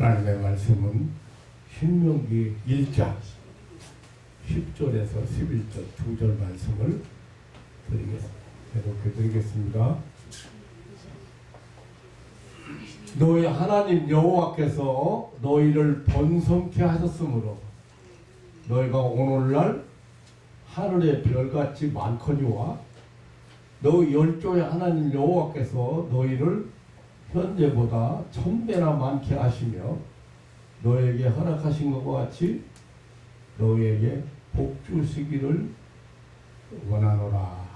하나님의 말씀은 신명기 1장 10절에서 11절 두 절 말씀을 대독해드리겠습니다. 너희 하나님 여호와께서 너희를 번성케 하셨으므로 너희가 오늘날 하늘의 별같이 많거니와 너희 열조의 하나님 여호와께서 너희를 현재보다 1000배나 많게 하시며 너에게 허락하신 것과 같이 너희에게 복 주시기를 원하노라.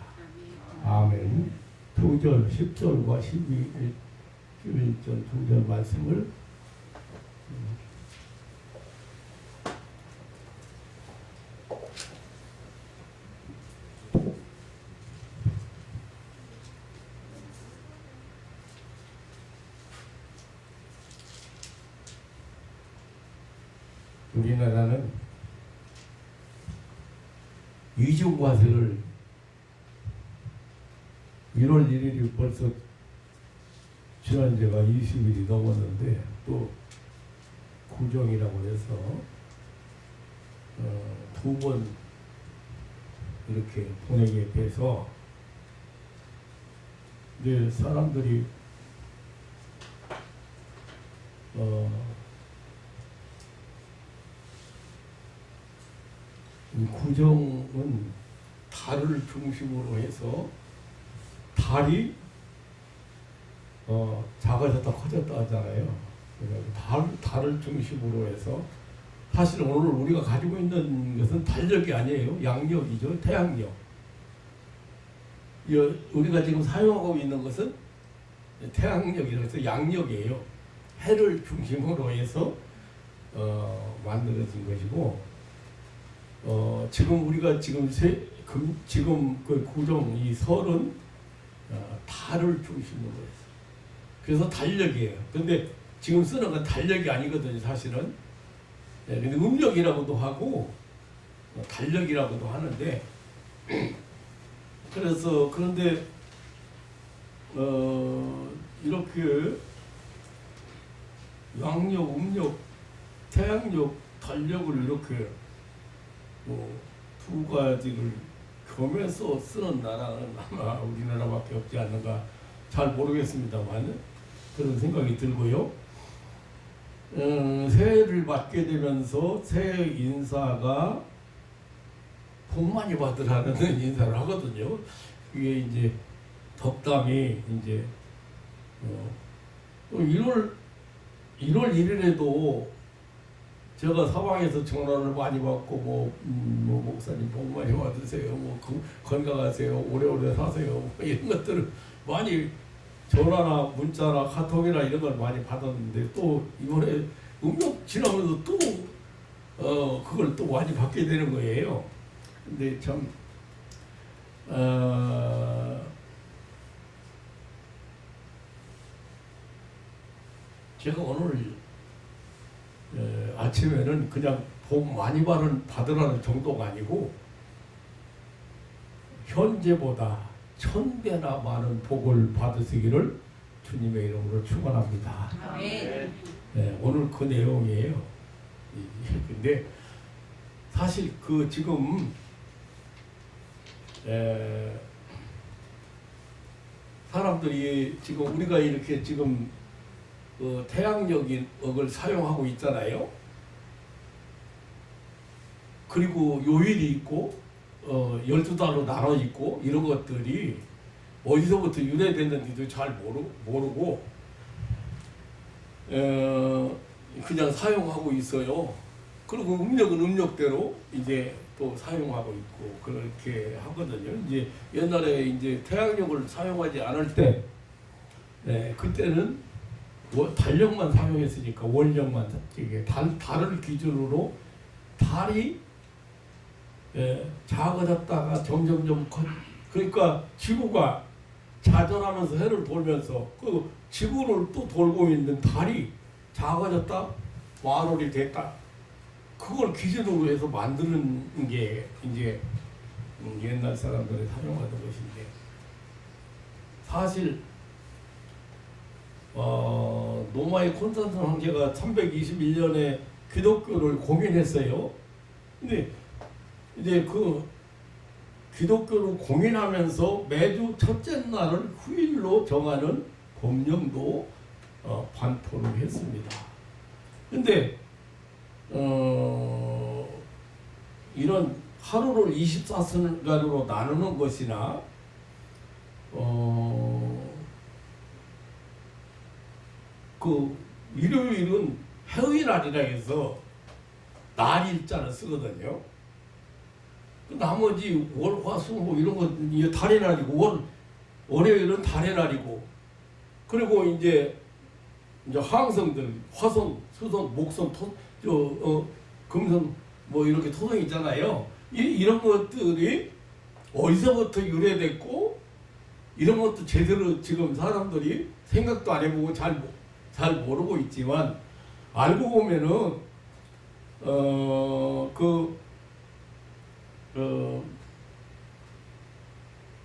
아멘. 2절 10절과 11절 두 절 말씀을 우리나라는 이중과세를 1월 1일이 벌써 지난 지가 20일이 넘었는데 또 구정이라고 해서 두 번 이렇게 보내게 돼서 이제 사람들이 이 구정은 달을 중심으로 해서 달이 작아졌다 커졌다 하잖아요. 달을 중심으로 해서 사실 오늘 우리가 가지고 있는 것은 달력이 아니에요. 양력이죠. 태양력. 우리가 지금 사용하고 있는 것은 태양력이라고 해서 양력이에요. 해를 중심으로 해서 만들어진 것이고 지금 우리가 지금 그 구정 이 설은 달을 중심으로 해서 그래서 달력이에요. 근데 지금 쓰는 건 달력이 아니거든요, 사실은. 근데 음력이라고도 하고 달력이라고도 하는데 그래서 그런데 이렇게 양력, 음력, 태양력, 달력을 이렇게 두 가지를 겸해서 쓰는 나라는 아마 우리나라밖에 없지 않는가 잘 모르겠습니다만 그런 생각이 들고요. 새해를 맞게 되면서 새해 인사가 복 많이 받으라는 인사를 하거든요. 그게 이제 덕담이 이제 1월 1일에도 제가 사방에서 전화를 많이 받고 뭐 목사님 복 많이 받으세요, 뭐 건강하세요, 오래오래 사세요, 뭐 이런 것들을 많이 전화나 문자나 카톡이나 이런 걸 많이 받았는데 또 이번에 음력 지나면서 또 그걸 또 많이 받게 되는 거예요. 근데 참 제가 오늘 아침에는 그냥 복 많이 받으라는 정도가 아니고 현재보다 1000배나 많은 복을 받으시기를 주님의 이름으로 축원합니다. 네, 오늘 그 내용이에요. 근데 사실 그 지금 사람들이 지금 우리가 이렇게 지금 태양력을 사용하고 있잖아요. 그리고 요일이 있고 12달로 나눠 있고 이런 것들이 어디서부터 유래됐는지도 잘 모르고 그냥 사용하고 있어요. 그리고 음력은 음력대로 이제 또 사용하고 있고 그렇게 하거든요. 이제 옛날에 이제 태양력을 사용하지 않을 때 그때는 달력만 사용했으니까 원력만 이게 달을 기준으로 달이 작아졌다가 점점점 그러니까 지구가 자전하면서 해를 돌면서 그 지구를 또 돌고 있는 달이 작아졌다 완홀이 됐다 그걸 기준으로 해서 만드는 게 이제 옛날 사람들이 사용하던 것인데 사실 로마의 콘스탄틴 황제가 321년에 기독교를 공인했어요. 근데 이제 그 기독교를 공인하면서 매주 첫째 날을 휴일로 정하는 법령도 반포를 했습니다. 근데 이런 하루를 24시간으로 나누는 것이나 그 일요일은 해의날이라 해서 날일자를 쓰거든요. 나머지 월, 화, 수, 뭐 이런 거 달의 날이고 월요일은 달의 날이고 그리고 이제 항성들 화성, 수성, 목성, 금성 뭐 이렇게 토성 있잖아요. 이런 것들이 어디서부터 유래됐고 이런 것도 제대로 지금 사람들이 생각도 안 해보고 잘 모르고 있지만 알고 보면은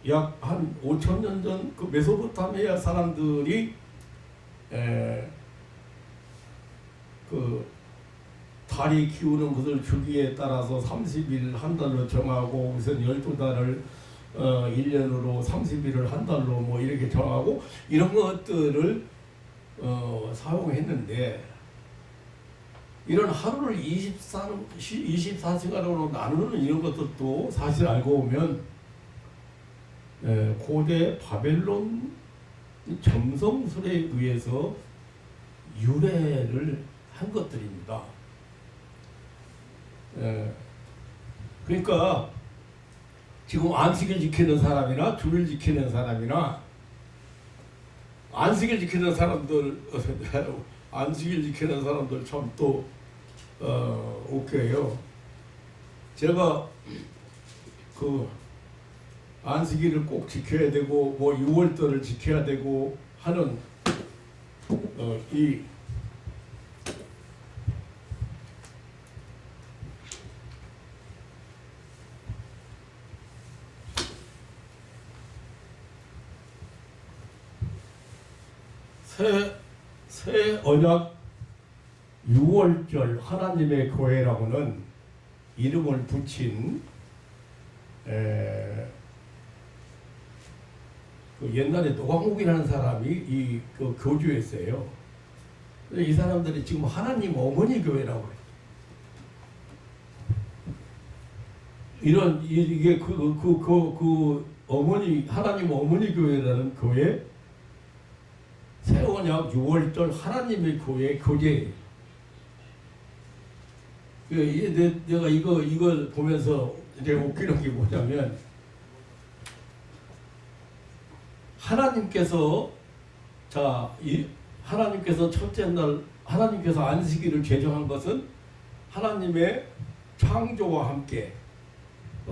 약 한 5,000년 전 그 메소포타미아 사람들이 그 달이 기우는 것을 주기에 따라서 30일 한 달로 정하고 우선 12달을 1년으로 30일을 한 달로 뭐 이렇게 정하고 이런 것들을 사용했는데 이런 하루를 24시간으로 나누는 이런 것들도 사실 알고 보면 고대 바벨론 점성술에 의해서 유래를 한 것들입니다. 그러니까 지금 안식일 지키는 사람이나 주일 지키는 사람이나 안식일 지키는 사람들 참 또 웃겨요. 제가 그 안식일을 꼭 지켜야 되고 뭐 6월절을 지켜야 되고 하는 이 새 언약 6월절 하나님의 교회라고는 이름을 붙인 그 옛날에 노광욱이라는 사람이 그 교주였어요. 이 사람들이 지금 하나님 어머니 교회라고 해요. 이게 그 어머니 하나님 어머니 교회라는 교회 새 언약 6월절 하나님의 교회 교제예요. 내가 이걸 보면서 이제 웃기는 게 뭐냐면 하나님께서 첫째 날 하나님께서 안식일을 제정한 것은 하나님의 창조와 함께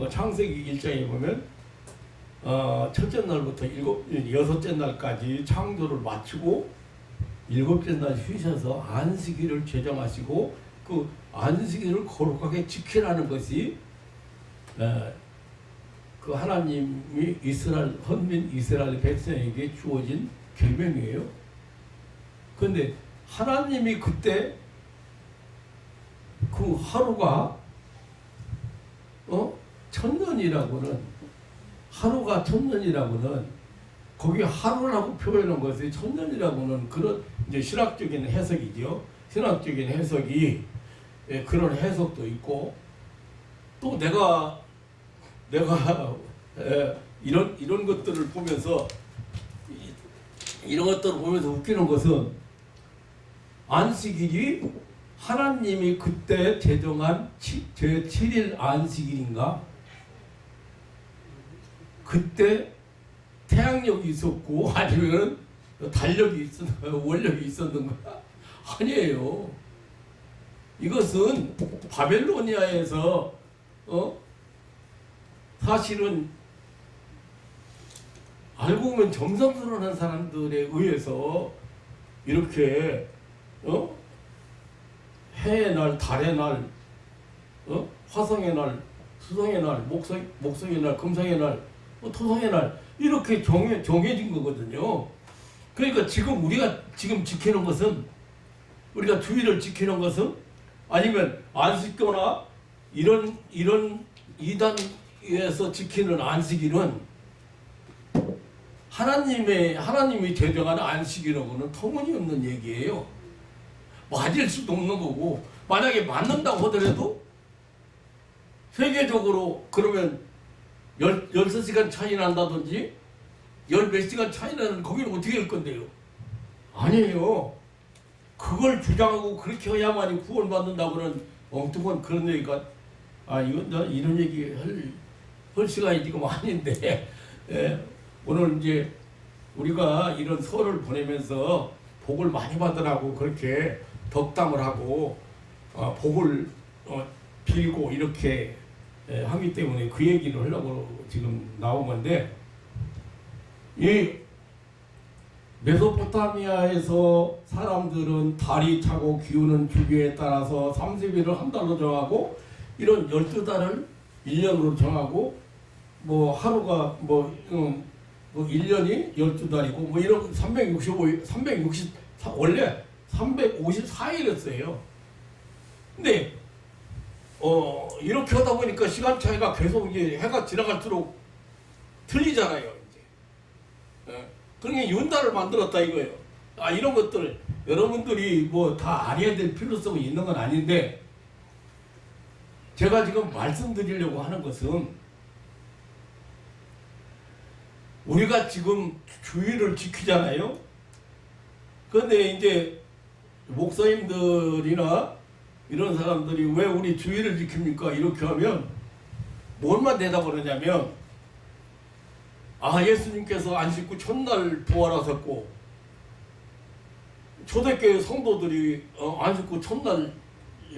창세기 1장에 보면 첫째 날부터 여섯째 날까지 창조를 마치고 일곱째 날 쉬셔서 안식일을 제정하시고 그 안식일을 거룩하게 지키라는 것이 그 하나님이 헌민 이스라엘 백성에게 주어진 계명이에요. 그런데 하나님이 그때 그 하루가 하루가 천년이라고는 거기 하루라고 표현한 것이 천년이라고는 그런 이제 신학적인 해석이죠. 신학적인 해석이 그런 해석도 있고 또 내가 이런 것들을 보면서 웃기는 것은 안식일이 하나님이 그때 제정한 제7일 안식일인가? 그때 태양력이 있었고 아니면 원력이 있었는가? 아니에요. 이것은 바벨로니아에서 사실은 알고 보면 점성술하는 사람들에 의해서 이렇게 해의 날, 달의 날, 화성의 날, 수성의 날, 목성의 날, 금성의 날, 토성의 날 이렇게 정해진 거거든요. 그러니까 지금 우리가 지금 지키는 것은, 우리가 주의를 지키는 것은, 아니면 안식교나 이런 이단에서 지키는 안식일은 하나님이 제정하는 안식이라고는 터무니없는 얘기예요. 맞을 수도 없는 거고, 만약에 맞는다고 하더라도 세계적으로 그러면 16시간 차이 난다든지 몇 시간 차이 나는 거기는 어떻게 할 건데요? 아니에요. 그걸 주장하고 그렇게 해야만이 구원받는다고는 엉뚱한 그런 얘기가, 이건 이런 얘기 할 시간이 지금 아닌데, 오늘 이제 우리가 이런 설을 보내면서 복을 많이 받으라고 그렇게 덕담을 하고 복을 빌고 이렇게 하기 때문에 그 얘기를 하려고 지금 나온 건데, 이 메소포타미아에서 사람들은 달이 차고 기우는 주기에 따라서 30일을 한 달로 정하고, 이런 12달을 1년으로 정하고, 뭐 하루가 1년이 12달이고 뭐 이런 365 원래 354일이었어요. 근데 이렇게 하다 보니까 시간 차이가 계속 이제 해가 지나갈수록 틀리잖아요. 이제. 그러니까 윤달을 만들었다 이거예요. 이런 것들 여러분들이 뭐 다 알아야 될 필요성이 있는 건 아닌데, 제가 지금 말씀드리려고 하는 것은, 우리가 지금 주의를 지키잖아요. 그런데 이제 목사님들이나 이런 사람들이 왜 우리 주의를 지킵니까? 이렇게 하면 뭘만 대답을 하냐면, 예수님께서 안식 후 첫날 부활하셨고, 초대교회 성도들이 안식 후 첫날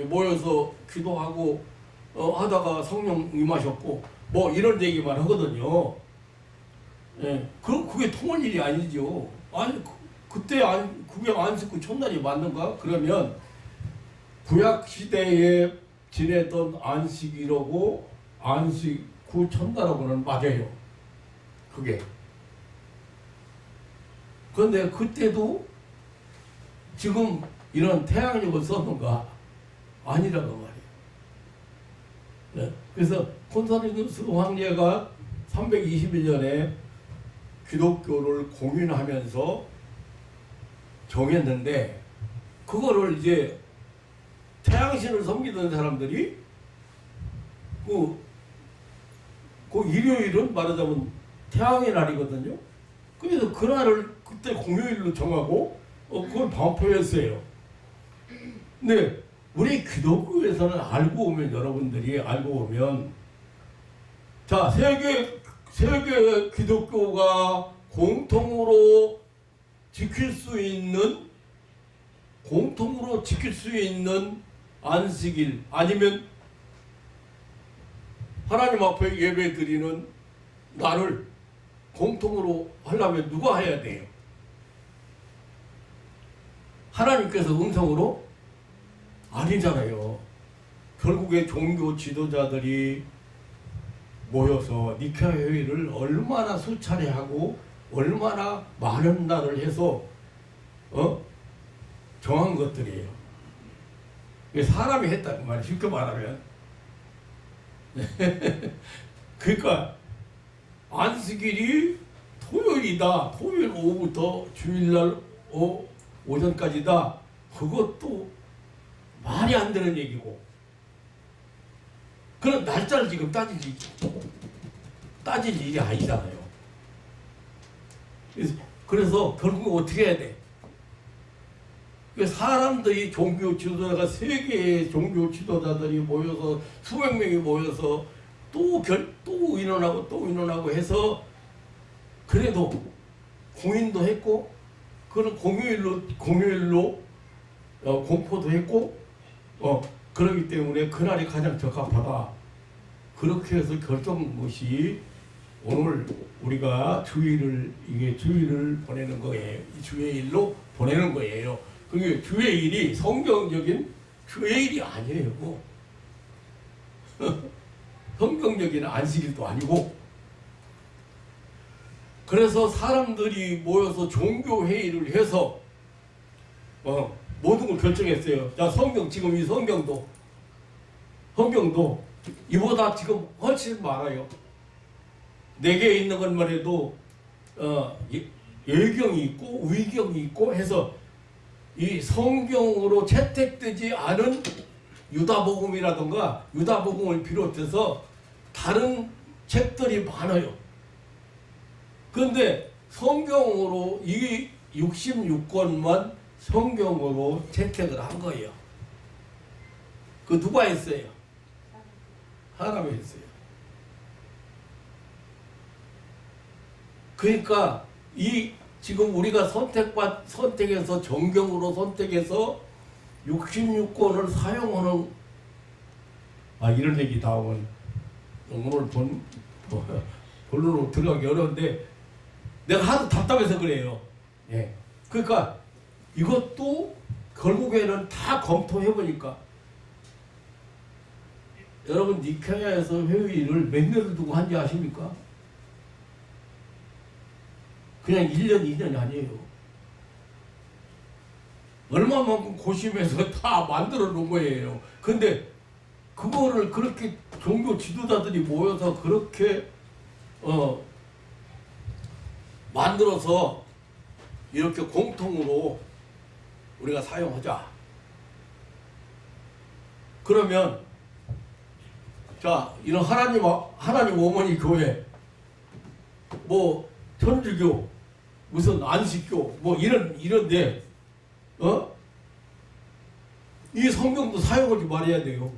모여서 기도하고 하다가 성령 임하셨고, 뭐 이런 얘기만 하거든요. 그게 통할 일이 아니죠. 그때 그게 안식 후 첫날이 맞는가? 그러면 구약 시대에 지내던 안식이라고 안식 후 첫날하고는 맞아요. 그게. 그런데 그때도 지금 이런 태양력을 썼는가? 아니라고 말이에요. 그래서 콘스탄티누스 황제가 321년에 기독교를 공인하면서 정했는데, 그거를 이제 태양신을 섬기던 사람들이 그 일요일은 말하자면 태양의 날이거든요. 그래서 그날을 그때 공휴일로 정하고 그걸 반포했어요. 근데 우리 기독교에서는 여러분들이 알고 보면, 자, 세계 기독교가 공통으로 지킬 수 있는 안식일, 아니면 하나님 앞에 예배 드리는 날을 공통으로 하려면 누가 해야 돼요? 하나님께서 음성으로? 아니잖아요. 결국에 종교 지도자들이 모여서 니케아 회의를 얼마나 수차례 하고 얼마나 많은 날을 해서 정한 것들이에요. 사람이 했다는 말이 쉽게 말하면. 그러니까 안식일이 토요일이다, 토요일 오후부터 주일날 오전까지다, 그것도 말이 안 되는 얘기고, 그런 날짜를 지금 따질 일이 아니잖아요. 그래서 결국 어떻게 해야 돼? 사람들이 종교 지도자가, 세계의 종교 지도자들이 모여서 수백 명이 모여서 또 인원하고 해서, 그래도 공인도 했고, 그런 공휴일로 공포도 했고, 그러기 때문에 그날이 가장 적합하다. 그렇게 해서 결정한 것이 오늘 우리가 주일을 보내는 거예요. 주의일로 보내는 거예요. 그게 주의일이 성경적인 주의일이 아니에요. 성경적인 안식일도 아니고. 그래서 사람들이 모여서 종교 회의를 해서 모든 걸 결정했어요. 자, 성경, 지금 이 성경도 이보다 지금 훨씬 많아요. 4개 있는 것만 해도 예경이 있고 위경이 있고 해서 이 성경으로 채택되지 않은 유다복음이라든가 유다복음을 비롯해서 다른 책들이 많아요. 그런데 성경으로 이 66권만 성경으로 채택을 한 거예요. 그 누가 했어요? 하나님이 했어요. 그러니까 이 지금 우리가 선택해서 정경으로 선택해서 66권을 사용하는 이런 얘기 나오면 오늘 본론으로 들어가기 어려운데 내가 하도 답답해서 그래요. 예. 그러니까 이것도 결국에는 다 검토해 보니까 여러분 니케아에서 회의를 몇 년을 두고 한지 아십니까? 그냥 1년, 2년이 아니에요. 얼마만큼 고심해서 다 만들어 놓은 거예요. 근데 그거를 그렇게 종교 지도자들이 모여서 그렇게 만들어서 이렇게 공통으로 우리가 사용하자. 그러면 자, 이런 하나님 어머니 교회 뭐 천주교 무슨 안식교 뭐 이런데 이 성경도 사용하지 말아야 돼요.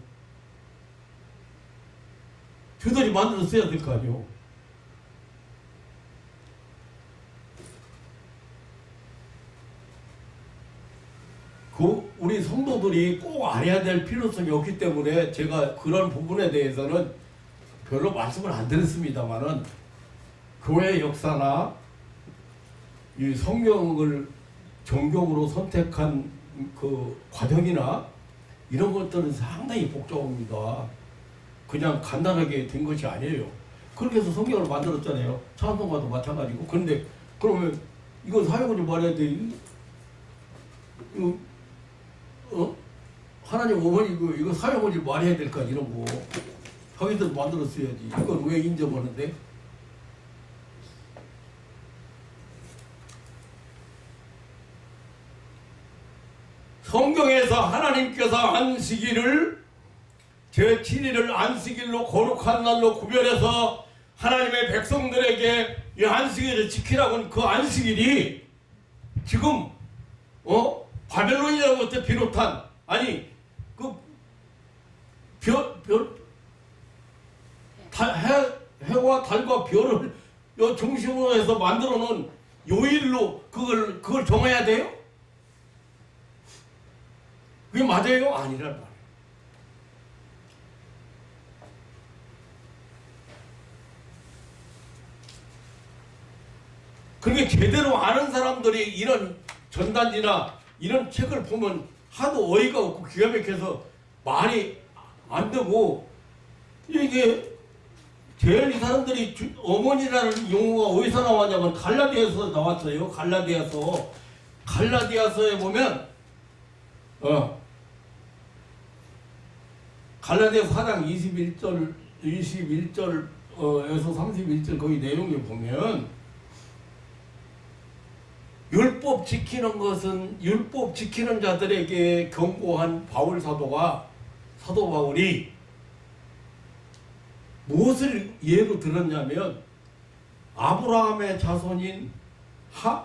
저들이 만들어 써야 될 거 아니에요. 우리 성도들이 꼭 알아야 될 필요성이 없기 때문에 제가 그런 부분에 대해서는 별로 말씀을 안 드렸습니다만은 교회 역사나 이 성경을 정경으로 선택한 그 과정이나 이런 것들은 상당히 복잡합니다. 그냥 간단하게 된 것이 아니에요. 그렇게 해서 성경을 만들었잖아요. 찬송가도 마찬가지고. 그런데 그러면 이건 사용하지 말아야 돼. 하나님 어머니 이거 사용하지 말아야 될까 이런 거 자기들 만들었어야지. 이건 왜 인정하는데? 성경에서 하나님께서 안식일을 제7일을 안식일로 거룩한 날로 구별해서 하나님의 백성들에게 이 안식일을 지키라고 하는 그 안식일이 지금 바벨론이라고 때 비롯한 그 해와 달과 별을 중심으로 해서 만들어 놓은 요일로 그걸 정해야 돼요? 그게 맞아요? 아니란 말이에요. 그게 제대로 아는 사람들이 이런 전단지나 이런 책을 보면 하도 어이가 없고 기가 막혀서 말이 안 되고, 이게 제일 이 사람들이 어머니라는 용어가 어디서 나왔냐면 갈라디아서 나왔어요. 갈라디아서에 보면 갈라디아서 4장 21절에서 31절 거기 내용에 보면 율법 지키는 것은 율법 지키는 자들에게 경고한 사도 바울이 무엇을 예로 들었냐면 아브라함의 자손인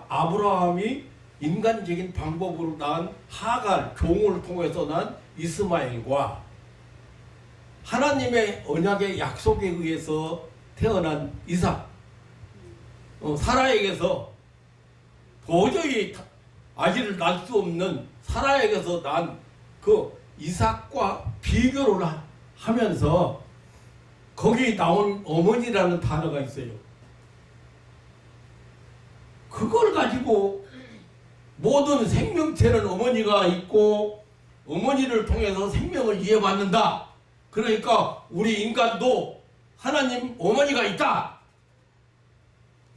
아브라함이 인간적인 방법으로 낳은 하갈, 종을 통해서 난 이스마엘과 하나님의 언약의 약속에 의해서 태어난 이삭, 사라에게서 도저히 아기를 낳을 수 없는 사라에게서 난 그 이삭과 비교를 하면서 거기 나온 어머니라는 단어가 있어요. 그걸 가지고 모든 생명체는 어머니가 있고 어머니를 통해서 생명을 이해받는다. 그러니까 우리 인간도 하나님 어머니가 있다.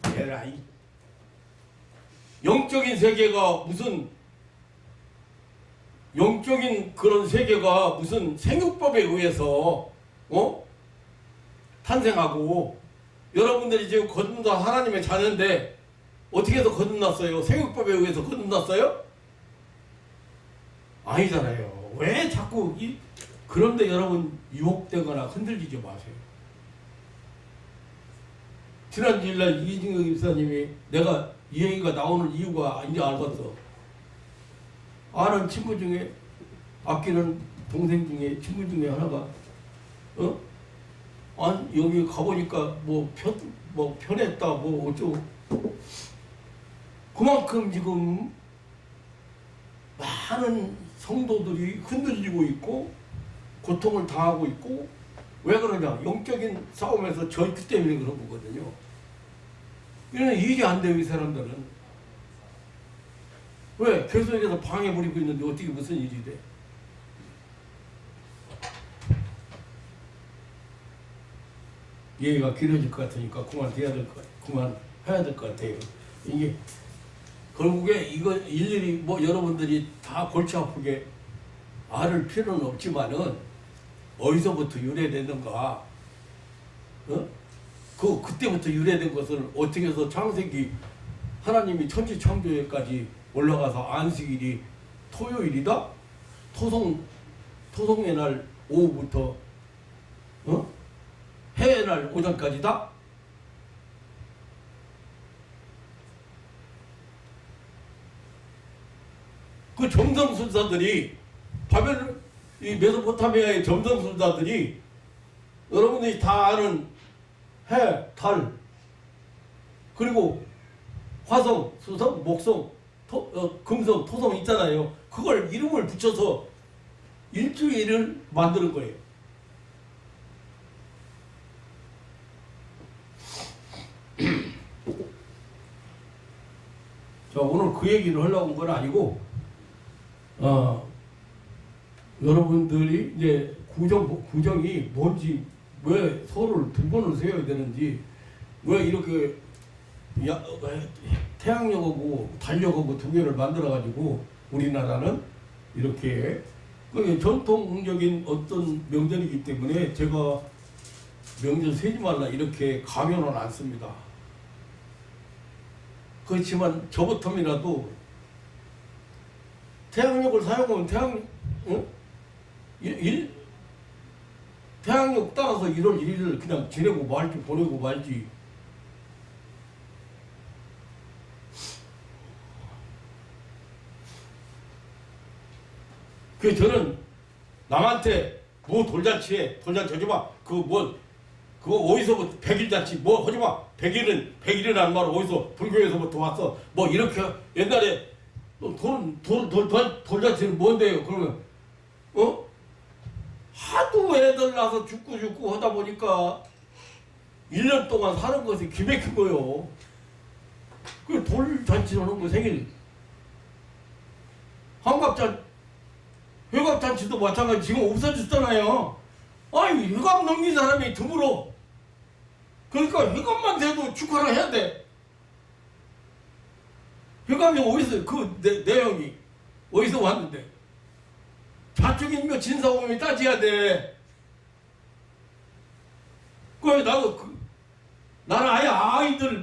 에라이. 영적인 세계가 무슨 영적인 그런 세계가 무슨 생육법에 의해서 탄생하고 여러분들이 지금 거듭나 하나님의 자녀인데 어떻게 해서 거듭났어요? 생육법에 의해서 거듭났어요? 아니잖아요. 왜 자꾸 그런데 여러분 유혹되거나 흔들리지 마세요. 지난 주일날 이진경 집사님이 내가 이 얘기가 나오는 이유가 이제 알겠어. 아는 친구 중에 아끼는 동생 중에 친구 중에 하나가 여기 가보니까 뭐 편했다 뭐 어쩌고 그만큼 지금 많은 성도들이 흔들리고 있고 고통을 당하고 있고 왜 그러냐? 영적인 싸움에서 졌기 때문에 그런 거거든요. 이런 일이 안 돼요, 이 사람들은. 왜? 계속해서 방해 부리고 있는데 어떻게 무슨 일이 돼? 얘기가 길어질 것 같으니까 그만해야 될 것 같아요. 이게 결국에 이거 일일이 뭐 여러분들이 다 골치 아프게 앓을 필요는 없지만은 어디서부터 유래되는가? 그때부터 유래된 것을 어떻게 해서 창세기 하나님이 천지 창조에까지 올라가서 안식일이 토요일이다? 토성의 날 오후부터 해의 날 오전까지다? 그 점성술사들이 이 메소포타미아의 점성술사들이 여러분들이 다 아는 해, 달, 그리고 화성, 수성, 목성, 금성, 토성 있잖아요. 그걸 이름을 붙여서 일주일을 만드는 거예요. 자, 오늘 그 얘기를 하려고 온 건 아니고, 여러분들이 이제 구정이 뭔지, 왜 서로를 두 번을 세워야 되는지, 왜 이렇게 태양력하고 달력하고 두 개를 만들어가지고 우리나라는 이렇게 전통적인 어떤 명절이기 때문에 제가 명절 세지 말라 이렇게 강요는 안 씁니다. 그렇지만 저부터이라도 태양력을 사용하면 태양력 따라서 1월 1일을 그냥 지내고 말지 보내고 말지. 그 저는 남한테 뭐 돌잔치 하지마. 그거 어디서부터 100일잔치 뭐 하지마. 100일이라는 말 어디서 불교에서부터 왔어. 뭐 이렇게 옛날에 돌잔치는 뭔데요? 그러면 하도 애들 나서 죽고 하다 보니까 1년 동안 사는 것이 기맥힌 거요. 그 돌잔치를 하는 거 생일. 회갑잔치도 마찬가지. 지금 없어졌잖아요. 아니 회갑 넘긴 사람이 드물어. 그러니까 회갑만 돼도 축하를 해야 돼. 회갑이 어디서 내용이 어디서 왔는데 좌측인묘 진사오미 따져야 돼. 나는 아예 아이들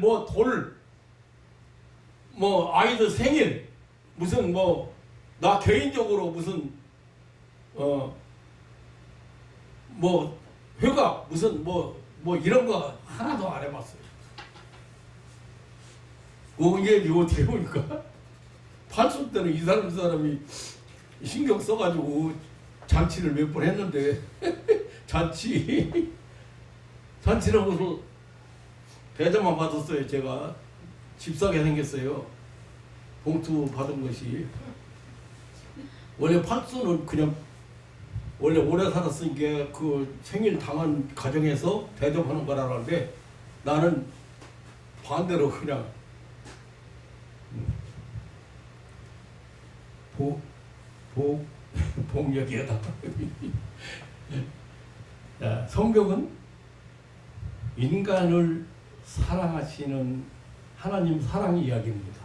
아이들 생일 무슨 나 개인적으로 무슨 회갑 무슨 이런 거 하나도 안 해봤어요. 이게 어떻게 보니까 팔순 때는 이 사람이 신경 써가지고 잔치를 몇 번 했는데 잔치라고서 배자만 받았어요. 제가 집사게 생겼어요. 봉투 받은 것이. 원래 팔순은 그냥 원래 오래 살았으니까 그 생일 당한 가정에서 대접하는 거라는데 나는 반대로 그냥 복력이다. 성경은 인간을 사랑하시는 하나님 사랑 이야기입니다.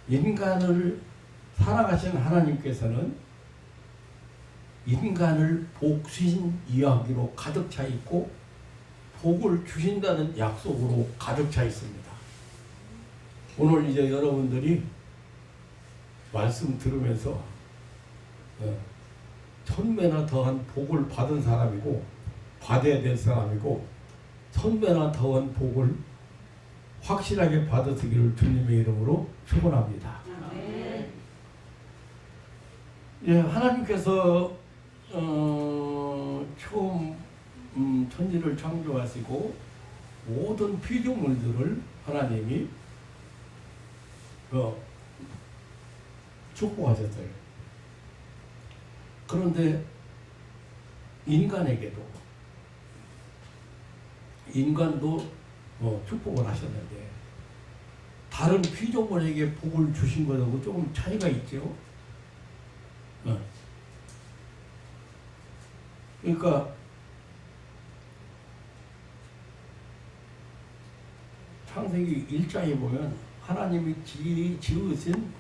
인간을 살아가신 하나님께서는 인간을 복신 이야기로 가득 차 있고 복을 주신다는 약속으로 가득 차 있습니다. 오늘 이제 여러분들이 말씀 들으면서 1000배나 더한 복을 받은 사람이고 받아야 될 사람이고 1000배나 더한 복을 확실하게 받으시기를 주님의 이름으로 축원합니다. 예, 하나님께서 처음 천지를 창조하시고 모든 피조물들을 하나님이 축복하셨어요. 그런데 인간도 축복을 하셨는데 다른 피조물에게 복을 주신 것하고 조금 차이가 있죠. 그러니까 창세기 1장에 보면 하나님이 지으신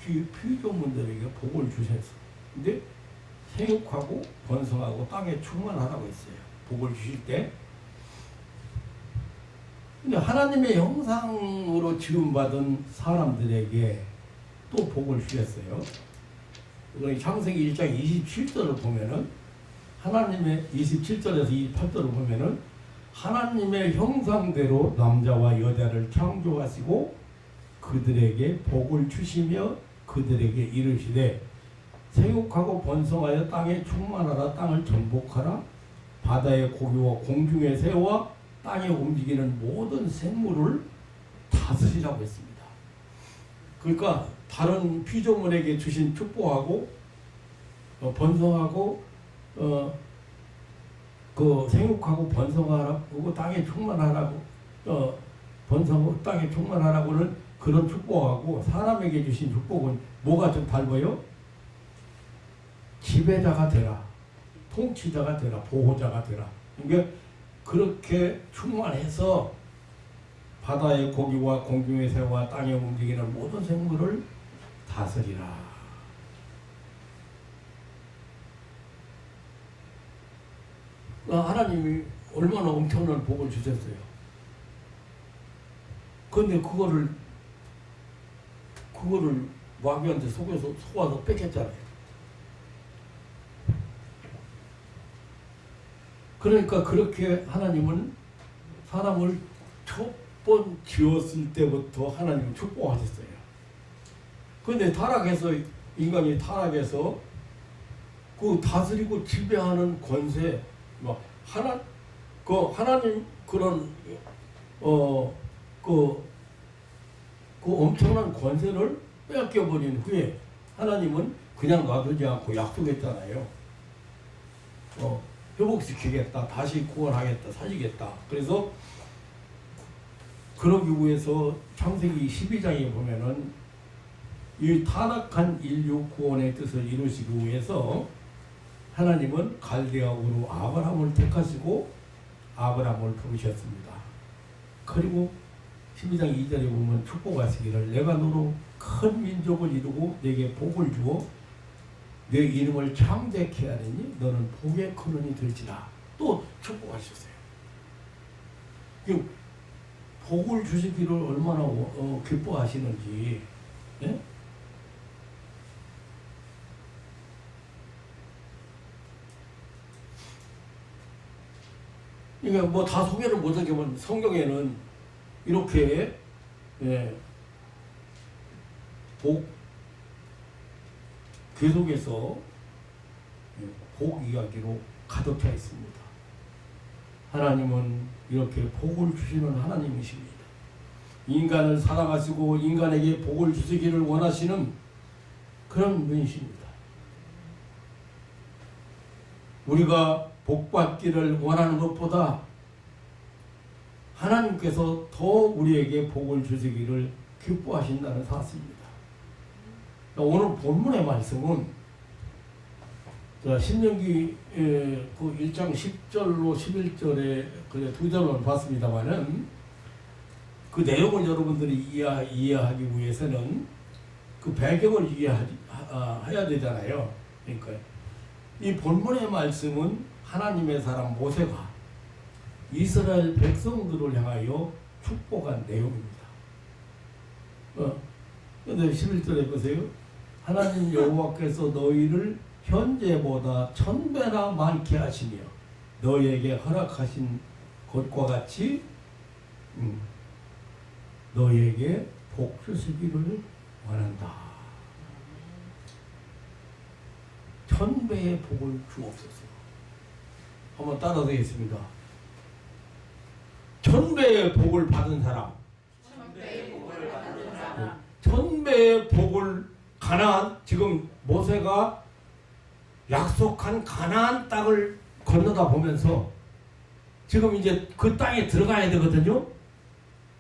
피조물들에게 복을 주셨어요. 근데 생육하고 번성하고 땅에 충만하라고 했어요. 복을 주실 때. 근데 하나님의 형상으로 지음받은 사람들에게 또 복을 주셨어요. 창세기 1장 27절을 보면은 하나님의 27절에서 28절을 보면은 하나님의 형상대로 남자와 여자를 창조하시고 그들에게 복을 주시며 그들에게 이르시되 생육하고 번성하여 땅에 충만하라. 땅을 정복하라. 바다의 고기와 공중의 새와 땅에 움직이는 모든 생물을 다스리라고 했습니다. 그러니까 다른 피조물에게 주신 축복하고 번성하고 그 생육하고 번성하라고 땅에 충만하라고 번성하고 땅에 충만하라고는 그런 축복하고 사람에게 주신 축복은 뭐가 좀 닮아요? 지배자가 되라, 통치자가 되라, 보호자가 되라. 그러니까 그렇게 충만해서 바다의 고기와 공중의 새와 땅에 움직이는 모든 생물을 다스리라. 하나님이 얼마나 엄청난 복을 주셨어요. 그런데 그거를 마귀한테 속아서 뺏겼잖아요. 그러니까 그렇게 하나님은 사람을 첫 번 지었을 때부터 하나님은 축복하셨어요. 그런데 인간이 타락해서 그 다스리고 지배하는 권세, 하나님 그런 그 엄청난 권세를 뺏겨버린 후에 하나님은 그냥 놔두지 않고 약속했잖아요. 회복시키겠다, 다시 구원하겠다, 살리겠다. 그래서 그러기 위해서 창세기 12장에 보면은 이 타락한 인류 구원의 뜻을 이루시기 위해서 하나님은 갈대아우로 아브라함을 택하시고 아브라함을 부르셨습니다. 그리고 12장 2절에 보면 축복하시기를 내가 너로 큰 민족을 이루고 내게 복을 주어 내 이름을 창대케 하리니 너는 복의 근원이 될지라. 또 축복하셨어요. 복을 주시기를 얼마나 기뻐하시는지. 예? 그러니까 뭐 다 소개를 못하지만 성경에는 이렇게 복 계속해서 복 이야기로 가득 차 있습니다. 하나님은 이렇게 복을 주시는 하나님이십니다. 인간을 사랑하시고 인간에게 복을 주시기를 원하시는 그런 분이십니다. 우리가 복받기를 원하는 것보다 하나님께서 더 우리에게 복을 주시기를 기뻐하신다는 사실입니다. 오늘 본문의 말씀은 신명기 그 1장 10절로 11절에 그 두 절을 봤습니다만은 그 내용을 여러분들이 이해하기 위해서는 그 배경을 해야 되잖아요. 그러니까 이 본문의 말씀은 하나님의 사람 모세가 이스라엘 백성들을 향하여 축복한 내용입니다. 근데 11절에 보세요. 하나님 여호와께서 너희를 현재보다 1000배나 많게 하시며 너희에게 허락하신 것과 같이 너희에게 복 주시기를 원한다. 1000배의 복을 주옵소서. 한번 따라서 하겠습니다. 1000배의 복을 받은 사람. 1000배의 복을 가나안, 지금 모세가 약속한 가나안 땅을 건너다 보면서 지금 이제 그 땅에 들어가야 되거든요.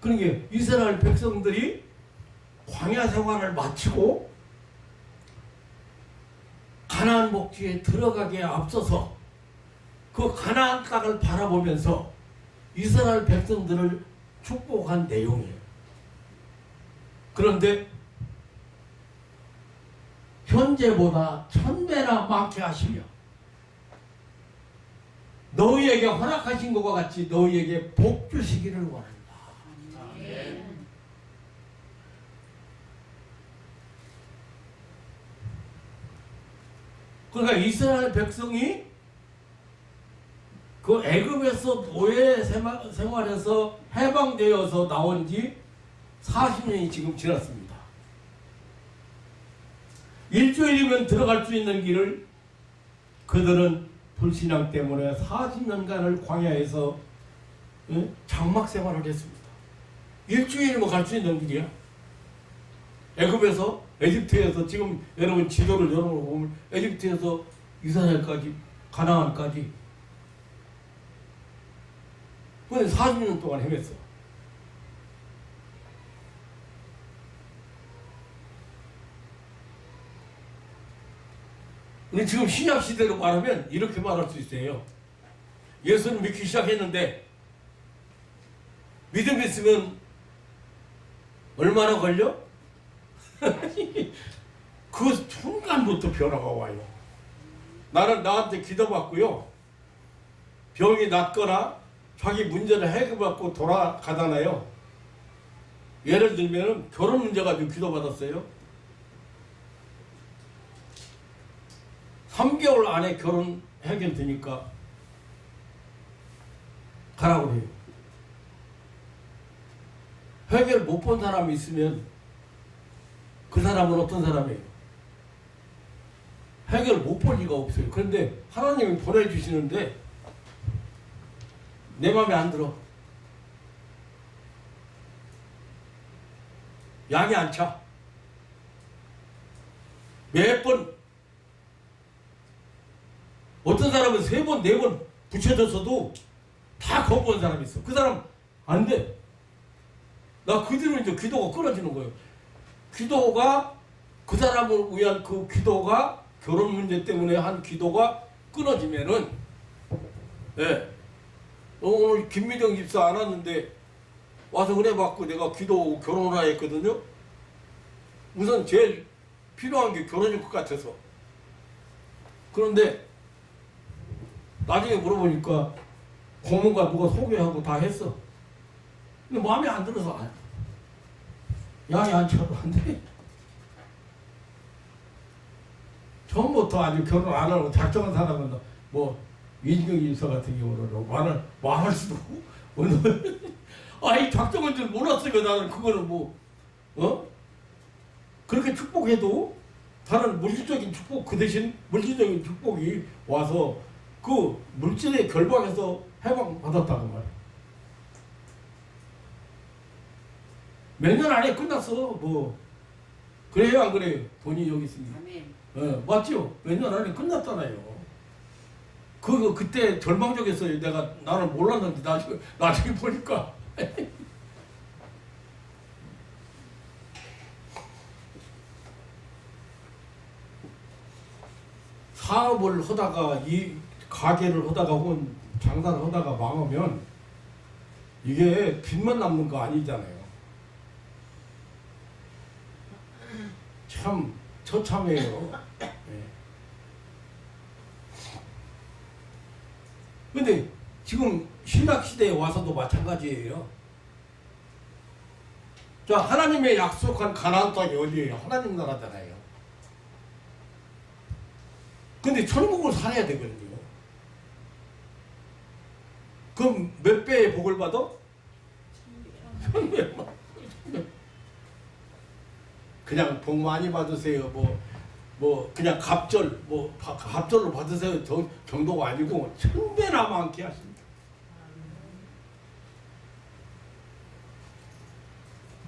그러니까 이스라엘 백성들이 광야 생활을 마치고 가나안 목지에 들어가기에 앞서서 그 가나안 땅을 바라보면서 이스라엘 백성들을 축복한 내용이에요. 그런데 현재보다 1000배나 많게 하시며 너희에게 허락하신 것과 같이 너희에게 복 주시기를 원한다. 그러니까 이스라엘 백성이 그 애굽에서 노예 생활에서 해방되어서 나온 지 40년이 지금 지났습니다. 일주일이면 들어갈 수 있는 길을 그들은 불신앙 때문에 40년간을 광야에서 장막 생활을 했습니다. 일주일이면 갈 수 있는 길이야. 애굽에서, 에집트에서, 지금 여러분 지도를 여러분 보면 에집트에서 이스라엘까지, 가나안까지 그런데 40년 동안 헤맸어. 근데 지금 신약 시대로 말하면 이렇게 말할 수 있어요. 예수는 믿기 시작했는데 믿음 있으면 얼마나 걸려? 그 순간부터 변화가 와요. 나는 나한테 기도받고요. 병이 낫거나 자기 문제를 해결받고 돌아가잖아요. 예를 들면 결혼 문제 가지고 기도받았어요. 3개월 안에 결혼 해결되니까 가라고 그래요. 해결 못 본 사람이 있으면 그 사람은 어떤 사람이에요? 해결 못 볼 리가 없어요. 그런데 하나님이 보내주시는데 내 마음에 안 들어. 약이 안 차. 매번 어떤 사람은 3번, 4번 붙여졌어도 다 거부한 사람이 있어. 그 사람 안 돼. 나 그 뒤로 이제 기도가 끊어지는 거예요. 기도가 그 사람을 위한 그 기도가 결혼 문제 때문에 한 기도가 끊어지면은 오늘 김미정 집사 안 왔는데 와서 은혜 받고 내가 기도 결혼을 했거든요. 우선 제일 필요한 게 결혼일 것 같아서. 그런데 나중에 물어보니까 고모가 누가 소개하고 다 했어. 근데 마음에 안 들어서 양이 안 차도 안 돼. 처음부터 아주 결혼 안 하고 작정한 사람은 뭐 이진경 인사 같은 경우는 말할 수도 없고 아이 작정한 줄 몰랐어요. 나는 그거는 그렇게 축복해도 다른 물질적인 축복 그 대신 물질적인 축복이 와서 그 물질에 결박해서 해방받았다고 말이야. 몇 년 안에 끝났어. 그래요 안 그래요? 돈이 여기 있으니까. 맞죠? 몇 년 안에 끝났잖아요. 그때 절망적이었어요. 나는 몰랐는데 나중에 보니까 사업을 하다가 이 가게를 하다가 혹은 장사를 하다가 망하면 이게 빚만 남는 거 아니잖아요. 참 처참해요. 네. 근데 지금 신약시대에 와서도 마찬가지예요. 자, 하나님의 약속한 가나안 땅이 어디예요? 하나님 나라잖아요. 근데 천국을 살아야 되거든요. 그럼 몇 배의 복을 받아? 1000배. 그냥 복 많이 받으세요. 그냥 갑절, 갑절로 받으세요. 정도가 아니고 1000배나 많게 하십니다.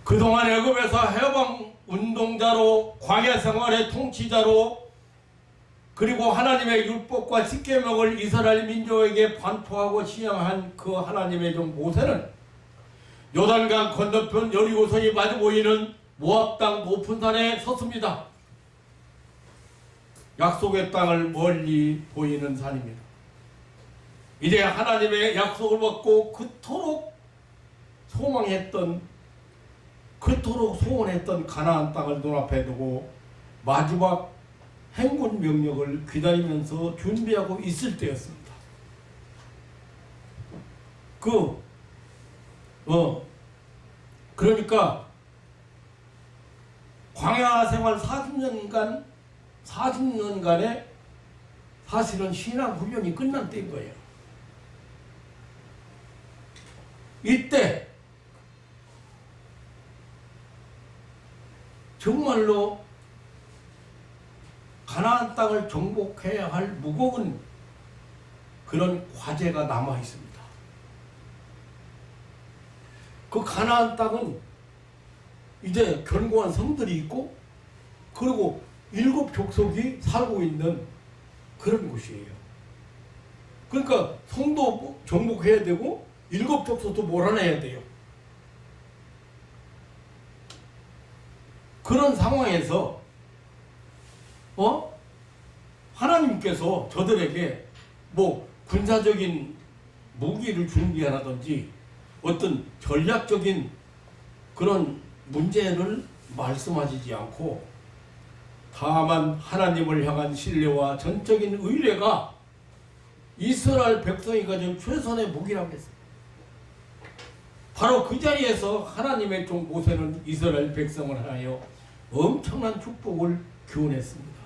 그동안 애굽에서 해방 운동자로, 광야 생활의 통치자로, 그리고 하나님의 율법과 십계명을 이스라엘 민족에게 반포하고 시행한 그 하나님의 종 모세는 요단강 건너편 여리고성이 마주 보이는 모압 땅 높은 산에 섰습니다. 약속의 땅을 멀리 보이는 산입니다. 이제 하나님의 약속을 받고 그토록 소망했던, 그토록 소원했던 가나안 땅을 눈앞에 두고 마지막 행군 명령을 기다리면서 준비하고 있을 때였습니다. 그러니까 광야 생활 40년간의 사실은 신앙 훈련이 끝난 때인 거예요. 이때 정말로 가나안 땅을 정복해야 할 무거운 그런 과제가 남아 있습니다. 그 가나안 땅은 이제 견고한 성들이 있고, 그리고 7 족속이 살고 있는 그런 곳이에요. 그러니까 성도 정복해야 되고 7 족속도 몰아내야 돼요. 그런 상황에서 하나님께서 저들에게 군사적인 무기를 준비하라든지 어떤 전략적인 그런 문제를 말씀하시지 않고, 다만 하나님을 향한 신뢰와 전적인 의뢰가 이스라엘 백성이 가진 최선의 무기라고 했어요. 바로 그 자리에서 하나님의 종 모세는 이스라엘 백성을 하여 엄청난 축복을 교훈했습니다.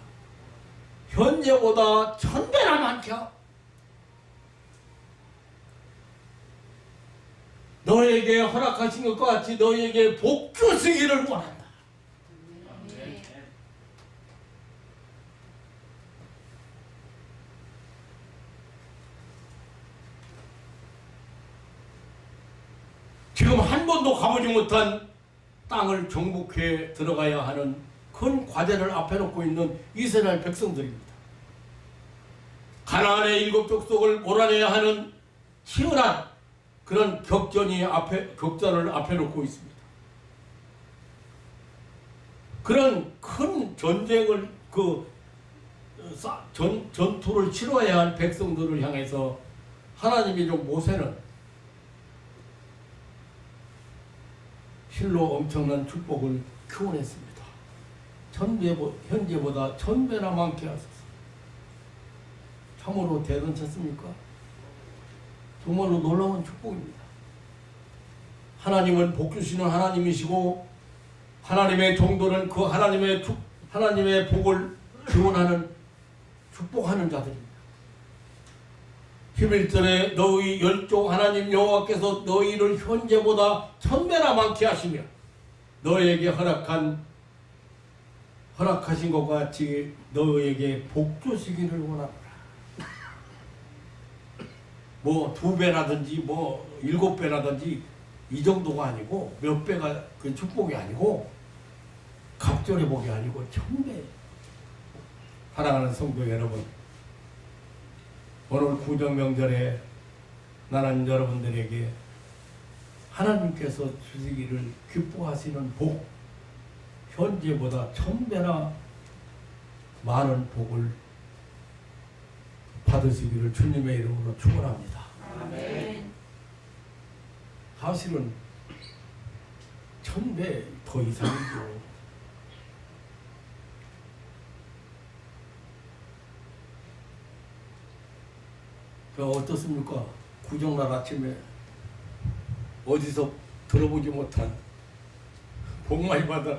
현재보다 1000배나 많죠. 너에게 허락하신 것과 같이 너에게 복 주시기를 원한다. 지금 한 번도 가보지 못한 땅을 정복해 들어가야 하는 큰 과제를 앞에 놓고 있는 이스라엘 백성들입니다. 가나안의 7 족속을 몰아내야 하는 치열한 그런 격전을 앞에 놓고 있습니다. 그런 큰 전쟁을 전투를 치러야 할 백성들을 향해서 하나님이 좀 모세는 실로 엄청난 축복을 교훈했습니다. 현재보다 1000배나 많게 하소서. 참으로 대단찮습니까? 정말로 놀라운 축복입니다. 하나님은 복 주시는 하나님이시고, 하나님의 종들은 그 하나님의 복을 기원하는, 축복하는 자들입니다. 11절에 너희 열조 하나님 여호와께서 너희를 현재보다 1000배나 많게 하시며 너희에게 허락하신 것과 같이 너희에게 복 주시기를 원합니다. 2배라든지 7배라든지 이 정도가 아니고, 몇 배가 그 축복이 아니고, 갑절의 복이 아니고 1000배. 사랑하는 성도 여러분, 오늘 구정명절에 나는 여러분들에게 하나님께서 주시기를 기뻐하시는 복, 현재보다 1000배나 많은 복을 받으시기를 주님의 이름으로 축원합니다. 아멘. 사실은 1000배 더 이상이죠. 어떻습니까? 구정날 아침에 어디서 들어보지 못한 복 많이 받아라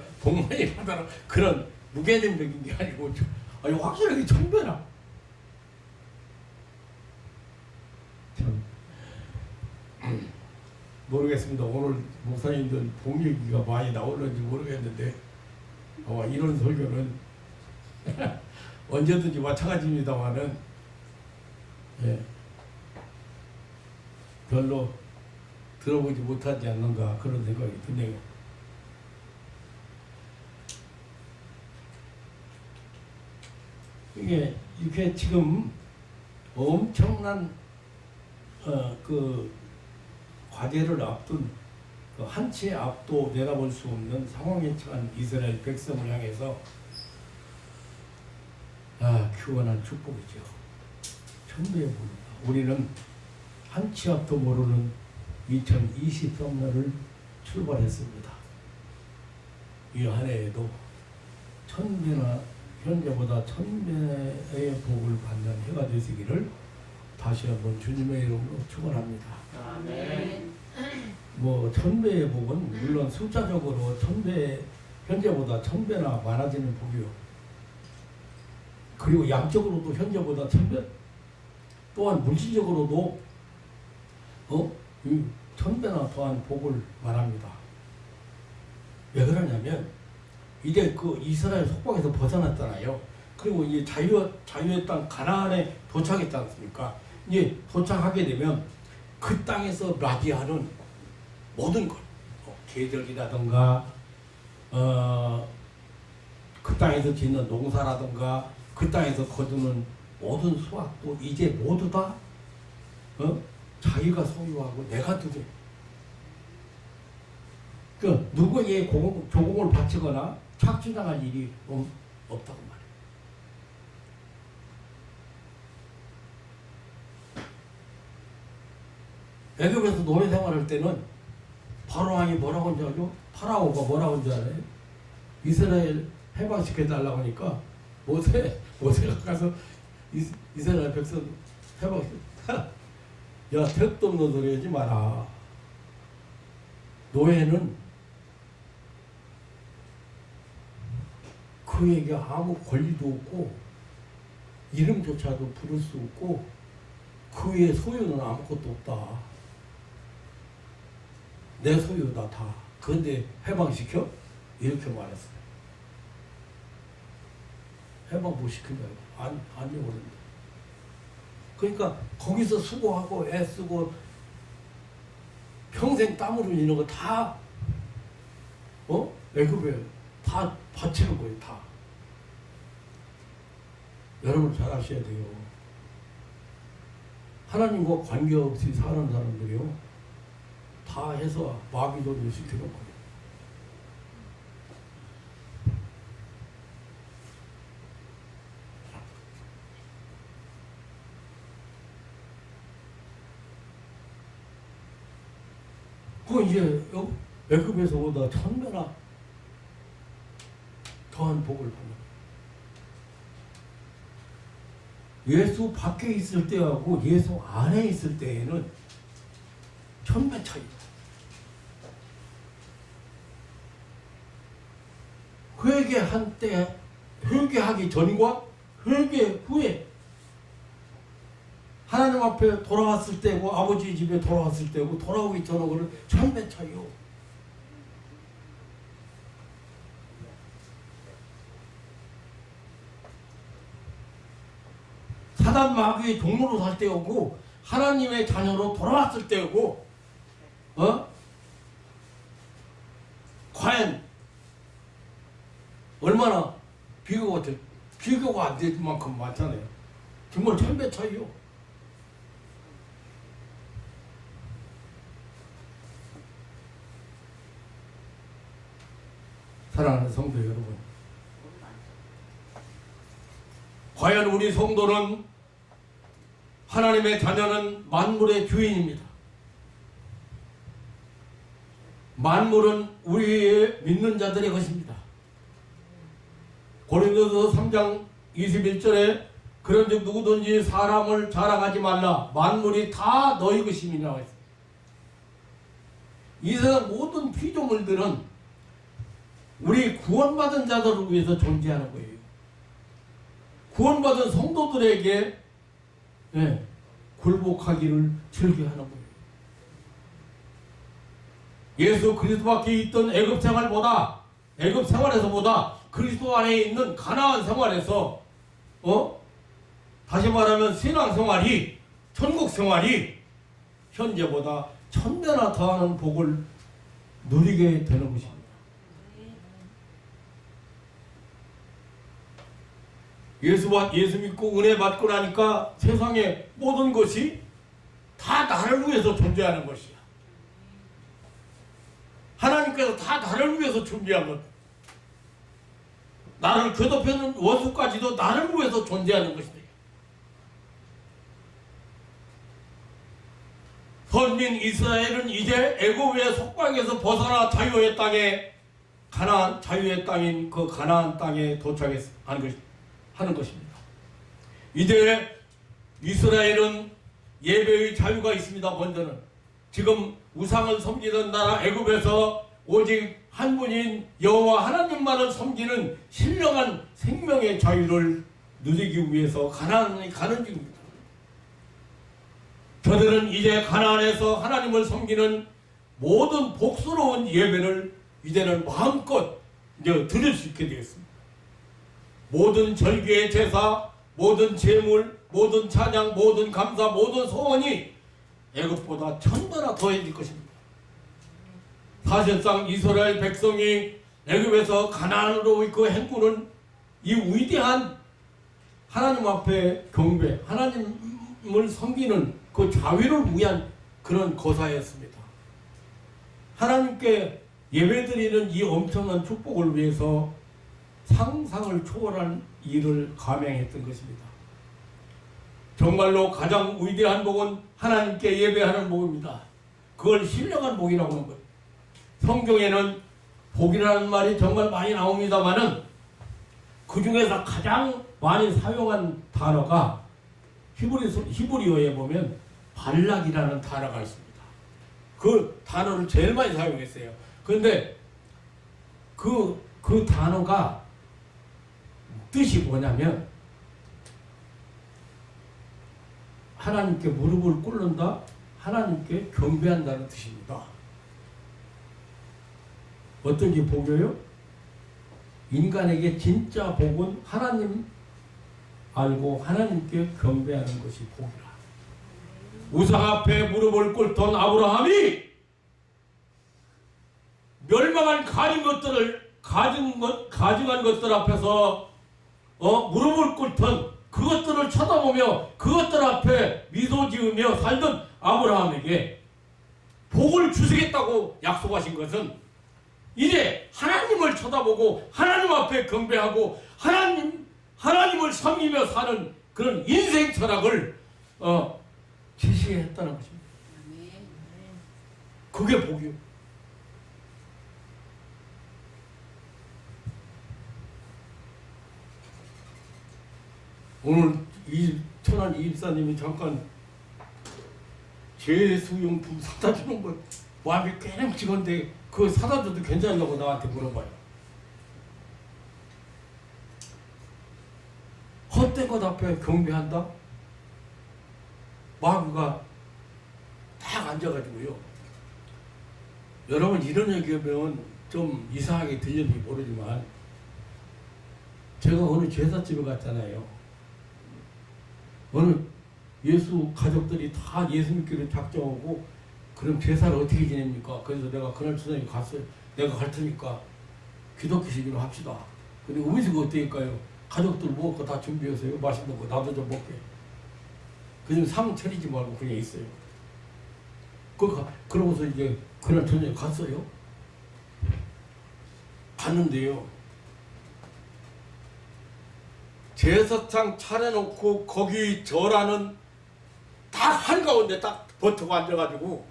그런 무개념적인 게 아니고 아니 확실하게 천배나 참 모르겠습니다. 오늘 목사님들 복 얘기가 많이 나올는지 모르겠는데 아마 이런 설교는 언제든지 마찬가지입니다만은 예, 별로 들어보지 못하지 않는가 그런 생각이 드네요. 이게 이렇게 지금 엄청난 그 과제를 앞둔 그 한치의 앞도 내다볼 수 없는 상황에 처한 이스라엘 백성을 향해서 귀원한 축복이죠. 천배의 부르다. 우리는 한치 앞도 모르는 2023년을 출발했습니다. 이 한 해에도 천배나 현재보다 천배의 복을 받는 해가 되시기를 다시 한번 주님의 이름으로 축원합니다. 아멘. 천배의 복은 물론 숫자적으로 현재보다 천배나 많아지는 복이요. 그리고 양적으로도 현재보다 천배, 또한 물질적으로도 천배나 더한 복을 말합니다. 왜 그러냐면 이제 그 이스라엘 속박에서 벗어났잖아요. 그리고 이제 자유의 땅 가나안에 도착했지 않습니까? 이제 도착하게 되면 그 땅에서 맞이하는 모든 것, 계절이라든가 그 땅에서 짓는 농사라든가 그 땅에서 거두는 모든 수확도 이제 모두 다 자기가 소유하고 내가 두게. 누구에게 조공을 바치거나 착취당할 일이 없다고 말해요. 애굽에서 노예 생활할 때는 바로왕이 뭐라고 한지 알죠? 파라오가 뭐라고 한지 알아요? 이스라엘 해방시켜달라고 하니까 모세가 가서 이스라엘 백성 해방시켜. 야, 택도 없는 소리 하지 마라. 노예는 그에게 아무 권리도 없고 이름조차도 부를 수 없고 그의 소유는 아무것도 없다. 내 소유다 다. 그런데 해방시켜? 이렇게 말했어요. 해방 못 시킨다. 안 해버린다. 그러니까 거기서 수고하고 애쓰고 평생 땀 흘리는 거 다 애굽에 다 바치는 거예요. 다. 여러분 잘 아셔야 돼요. 하나님과 관계없이 사는 사람들이요 다 해서 마비노를 시키는 거예요. 그 이제 애굽에서보다 천배나 더한 복을 받는. 예수 밖에 있을 때하고 예수 안에 있을 때에는 천배 차이. 회개한 때, 회개하기 전과 회개 후에 하나님 앞에 돌아왔을 때고 아버지 집에 돌아왔을 때고 돌아오기 전하고는 천배 차이요. 사단 마귀의 종로로 살 때였고 하나님의 자녀로 돌아왔을 때였고 과연 얼마나 비교가 안 될 만큼 많잖아요. 정말 천배 차이요. 사랑하는 성도 여러분, 과연 우리 성도는 하나님의 자녀는 만물의 주인입니다. 만물은 우리의 믿는 자들의 것입니다. 고린도서 3장 21절에 그런즉 누구든지 사람을 자랑하지 말라. 만물이 다 너희 것임이라고 했습니다. 이 세상 모든 피조물들은 우리 구원받은 자들을 위해서 존재하는 거예요. 구원받은 성도들에게 굴복하기를 즐겨하는 거예요. 예수 그리스도밖에 있던 애굽 생활에서보다 그리스도 안에 있는 가나안 생활에서 다시 말하면 신앙 생활이, 천국 생활이 현재보다 1000배나 더하는 복을 누리게 되는 것입니다. 예수 믿고 은혜 받고 나니까 세상의 모든 것이 다 나를 위해서 존재하는 것이야. 하나님께서 다 나를 위해서 준비한 것. 나를 괴롭히는 원수까지도 나를 위해서 존재하는 것이다. 선민 이스라엘은 이제 애굽의 속박에서 벗어나 자유의 땅에, 가나안 자유의 땅인 그 가나안 땅에 하는 것입니다. 이제 이스라엘은 예배의 자유가 있습니다. 먼저는 지금 우상을 섬기던 나라 애굽에서 오직 한 분인 여호와 하나님만을 섬기는 신령한 생명의 자유를 누리기 위해서 가나안에 가는 중입니다. 저들은 이제 가나안에서 하나님을 섬기는 모든 복스러운 예배를 이제는 마음껏 드릴 수 있게 되겠습니다. 모든 절기의 제사, 모든 제물, 모든 찬양, 모든 감사, 모든 소원이 애굽보다 1000배나 더해질 것입니다. 사실상 이스라엘 백성이 애굽에서 가나안으로 그 행군은 이 위대한 하나님 앞에 경배, 하나님을 섬기는 그 자위를 위한 그런 거사였습니다. 하나님께 예배드리는 이 엄청난 축복을 위해서 상상을 초월한 일을 감행했던 것입니다. 정말로 가장 위대한 복은 하나님께 예배하는 복입니다. 그걸 신령한 복이라고 하는 거예요. 성경에는 복이라는 말이 정말 많이 나옵니다만은 그 중에서 가장 많이 사용한 단어가 히브리어에 보면 발락이라는 단어가 있습니다. 그 단어를 제일 많이 사용했어요. 그런데 그 단어가 뜻이 뭐냐면 하나님께 무릎을 꿇는다, 하나님께 경배한다는 뜻입니다. 어떤 게 복이에요? 인간에게 진짜 복은 하나님 알고 하나님께 경배하는 것이 복이라. 우상 앞에 무릎을 꿇던 아브라함이 멸망한 가증한 것들 앞에서 무릎을 꿇던 그것들을 쳐다보며 그것들 앞에 미소 지으며 살던 아브라함에게 복을 주시겠다고 약속하신 것은 이제 하나님을 쳐다보고 하나님 앞에 경배하고 하나님을 섬기며 사는 그런 인생 철학을 제시했다는 것입니다. 그게 복이요. 오늘 천안 이입사님이 잠깐 제수용품 사다 주는 거 마음이 꽤나 찍었는데 그거 사다 줘도 괜찮냐고 나한테 물어봐요. 헛된 것 앞에 경배한다? 마구가 딱 앉아가지고요. 여러분 이런 얘기하면 좀 이상하게 들릴지 모르지만 제가 어느 제사집에 갔잖아요. 어느 예수 가족들이 다 예수 믿기로 작정하고 그럼 제사를 어떻게 지냅니까? 그래서 내가 그날 저녁에 갔어요. 내가 갈 테니까 기독교식으로 합시다. 근데 음식이 어떻게일까요? 가족들 먹을 거 다 준비해서요. 맛있는 거 나도 좀 먹게. 그냥 상 차리지 말고 그냥 있어요. 그러고서 이제 그날 저녁에 갔어요. 갔는데요. 제사상 차려놓고 거기 절하는 딱 한가운데 딱 버티고 앉아가지고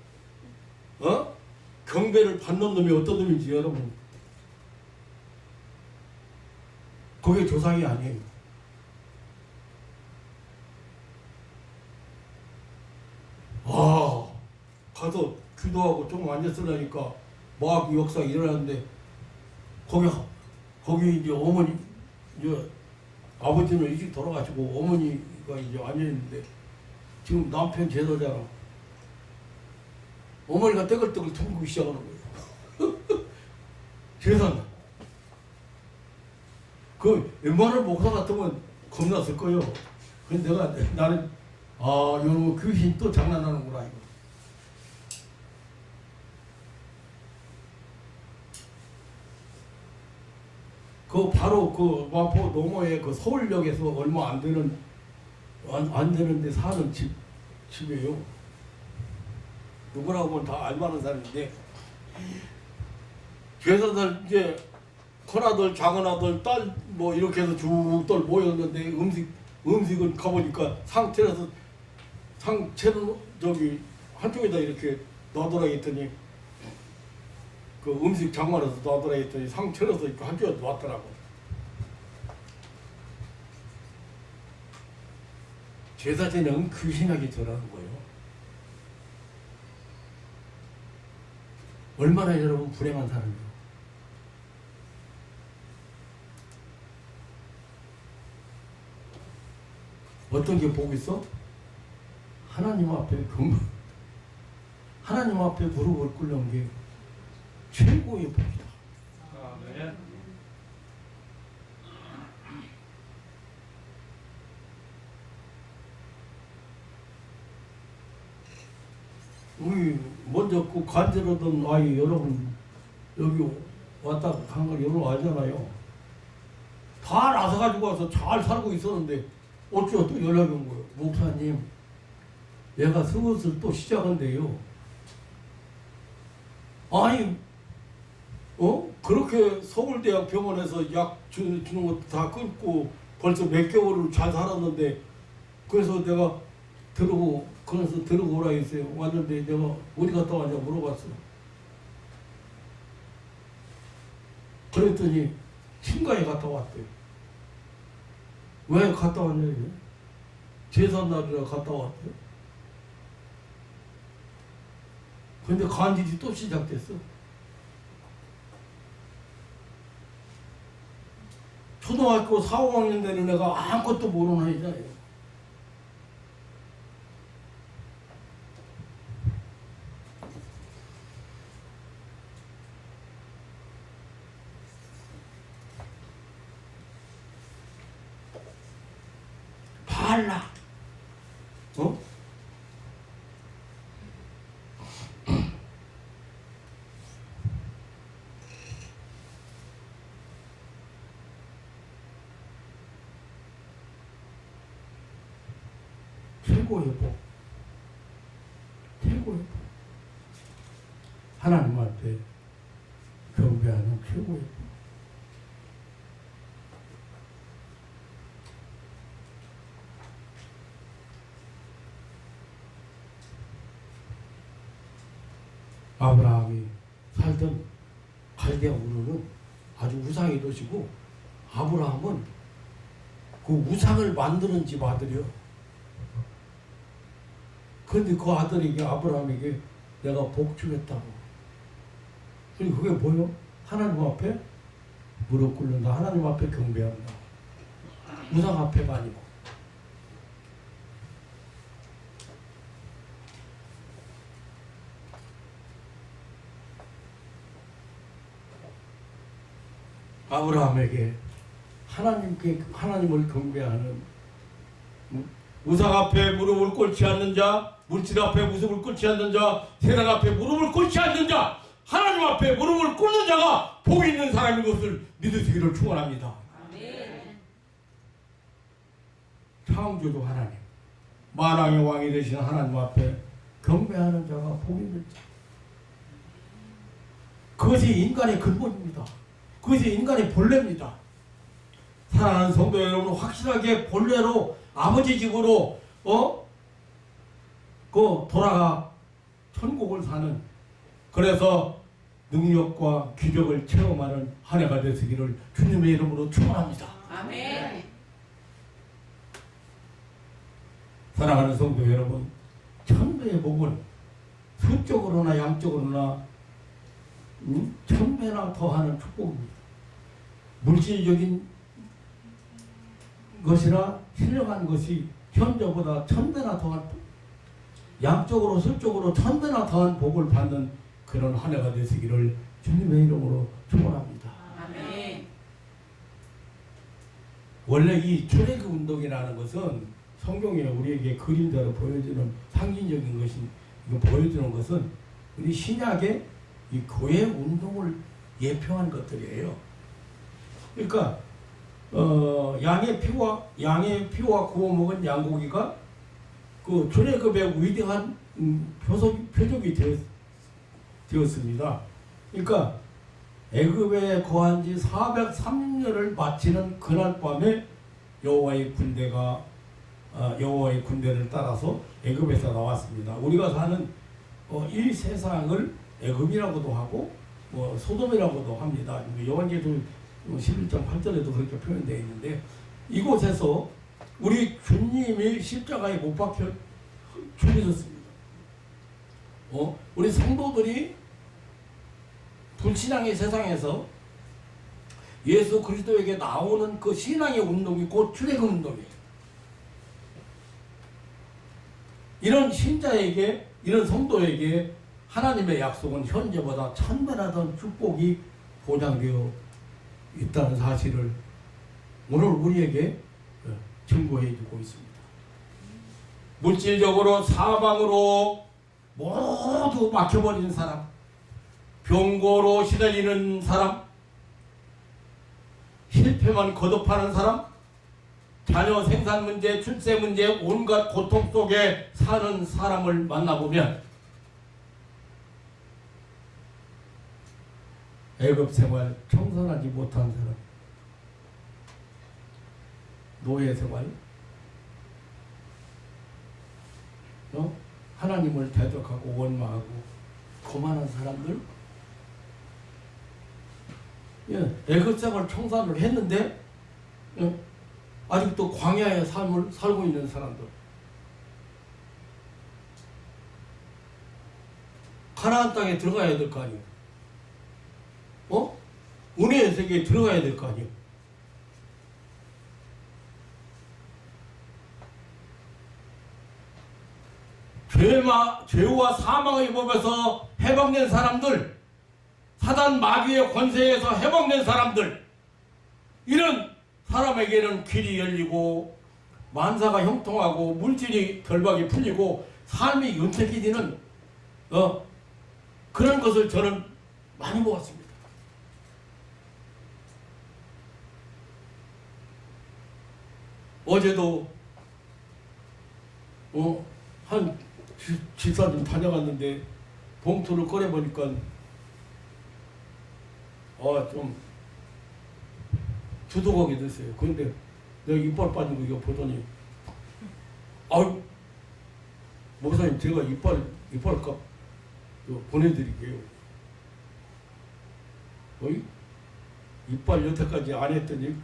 경배를 받는 놈이 어떤 놈인지 여러분 그게 조상이 아니에요. 가서 기도하고 좀 앉았으려니까 막 역사가 일어났는데 거기 이제 어머니 이제 아버지는 일찍 돌아가시고 어머니가 이제 앉아있는데 지금 남편 제사잖아. 어머니가 떼글떼글 퉁고 시작하는 거예요. 제사는 그 웬만한 목사 같으면 겁났을 거예요. 근데 나는 이놈 귀신 또 장난하는구나 이거. 그 바로 그 마포 너머에 그 서울역에서 얼마 안 되는데 사는 집이에요. 누구나 보면 다 알만한 사람인데 제사들 이제 큰 아들, 작은 아들, 딸 뭐 이렇게 해서 쭉들 모였는데 음식은 가보니까 상체는 저기 한쪽에다 이렇게 놔둬라 했더니 그 음식 장만해서 놔둬라 했더니 상체로서 이렇게 한쪽에 놨더라고. 제사 저녁은 귀신하게 절하는 거예요. 얼마나 여러분 불행한 사람이에요. 어떤 게 복 있어? 하나님 앞에 하나님 앞에 무릎을 꿇는 게 최고의 복이다. 아멘. 우리 먼저 그 간절하던 아이 여러분 여기 왔다 간 걸 여러분 알잖아요. 다 나서 가지고 와서 잘 살고 있었는데 어쩌 또 연락이 온 거예요. 목사님, 얘가 슬슬 또 시작한대요. 아니, 그렇게 서울대학 병원에서 약 주는 거 다 끊고 벌써 몇 개월을 잘 살았는데 그래서 내가 들고 오라 했어요. 왔는데 내가 어디 갔다 왔냐 물어봤어. 그랬더니 친가에 갔다 왔대요. 왜 갔다 왔냐 이게? 제삿날이라 갔다 왔대요. 근데 간질이 또 시작됐어. 초등학교 4, 5학년 되는 애가 아무것도 모르는 애잖아요. 발라. 최고의 복. 최고의 복. 하나님한테 경배하는 최고의 복. 아브라함이 살던 갈대아 우르는 아주 우상의 도시고 아브라함은 그 우상을 만드는 집 아들이요. 그런데 그 아들에게 아브라함에게 내가 복 주겠다고. 그리고 그게 뭐요? 하나님 앞에 무릎 꿇는다. 하나님 앞에 경배한다. 우상 앞에가 아니고. 아브라함에게 하나님을 경배하는 우상 앞에 무릎을 꿇지 않는 자, 물질 앞에 무릎을 꿇지 않는 자, 세상 앞에 무릎을 꿇지 않는 자, 하나님 앞에 무릎을 꿇는 자가 복 있는 사람인 것을 믿으시기를 축원합니다. 아멘. 창조주 하나님, 만왕의 왕이 되신 하나님 앞에 경배하는 자가 복 있는 자. 그것이 인간의 근본입니다. 그것이 인간의 본래입니다. 사랑하는 성도 여러분, 확실하게 본래로 아버지 집으로 돌아가 천국을 사는, 그래서 능력과 기적을 체험하는 한 해가 되시기를 주님의 이름으로 축원합니다. 아멘. 사랑하는 성도 여러분, 천배의 복은 서쪽으로나 양쪽으로나 천배나 더하는 축복입니다. 물질적인 것이나 신령한 것이 현저보다 천배나 더한 양쪽으로 서쪽으로 천배나 더한 복을 받는 그런 한 해가 되시기를 주님의 이름으로 축원합니다. 아멘. 원래 이 출애굽 운동이라는 것은 성경에 우리에게 그림자로 보여주는 상징적인 것이 이거 보여주는 것은 우리 신약의 이 교회 운동을 예표한 것들이에요. 그러니까 양의 피와 구워 먹은 양고기가 그 출애굽의 위대한 표적이 되었습니다. 그러니까 애굽에 거한 지 430년을 마치는 그날 밤에 여호와의 군대를 따라서 애굽에서 나왔습니다. 우리가 사는 이 세상을 애굽이라고도 하고 소돔이라고도 합니다. 요한계시록 11장 8절에도 그렇게 표현되어 있는데 이곳에서 우리 주님이 십자가에 못 박혀 죽으셨습니다. 우리 성도들이 불신앙의 세상에서 예수 그리스도에게 나오는 그 신앙의 운동이 곧 출애굽 운동이에요. 이런 신자에게, 이런 성도에게 하나님의 약속은 현재보다 천배나 더 축복이 보장되어 있다는 사실을 오늘 우리에게 증거해 주고 있습니다. 물질적으로 사방으로 모두 막혀버린 사람, 병고로 시달리는 사람, 실패만 거듭하는 사람, 자녀 생산 문제, 출세 문제, 온갖 고통 속에 사는 사람을 만나보면 애굽 생활 청산하지 못한 사람, 노예 생활, 하나님을 대적하고 원망하고 거만한 사람들, 애굽 생활 청산을 했는데 아직도 광야의 삶을 살고 있는 사람들, 가나안 땅에 들어가야 될 거 아니에요. 은혜의 세계에 들어가야 될 거 아니에요. 죄와 사망의 법에서 해방된 사람들, 사단 마귀의 권세에서 해방된 사람들, 이런 사람에게는 길이 열리고 만사가 형통하고 물질이 결박이 풀리고 삶이 윤택해지는 그런 것을 저는 많이 보았습니다. 어제도 한 집사님 다녀갔는데 봉투를 꺼내보니까 좀 두둑하게 됐어요. 그런데 내가 이빨 빠진 거 이거 보더니 목사님 제가 이빨값 보내드릴게요. 이빨 여태까지 안 했더니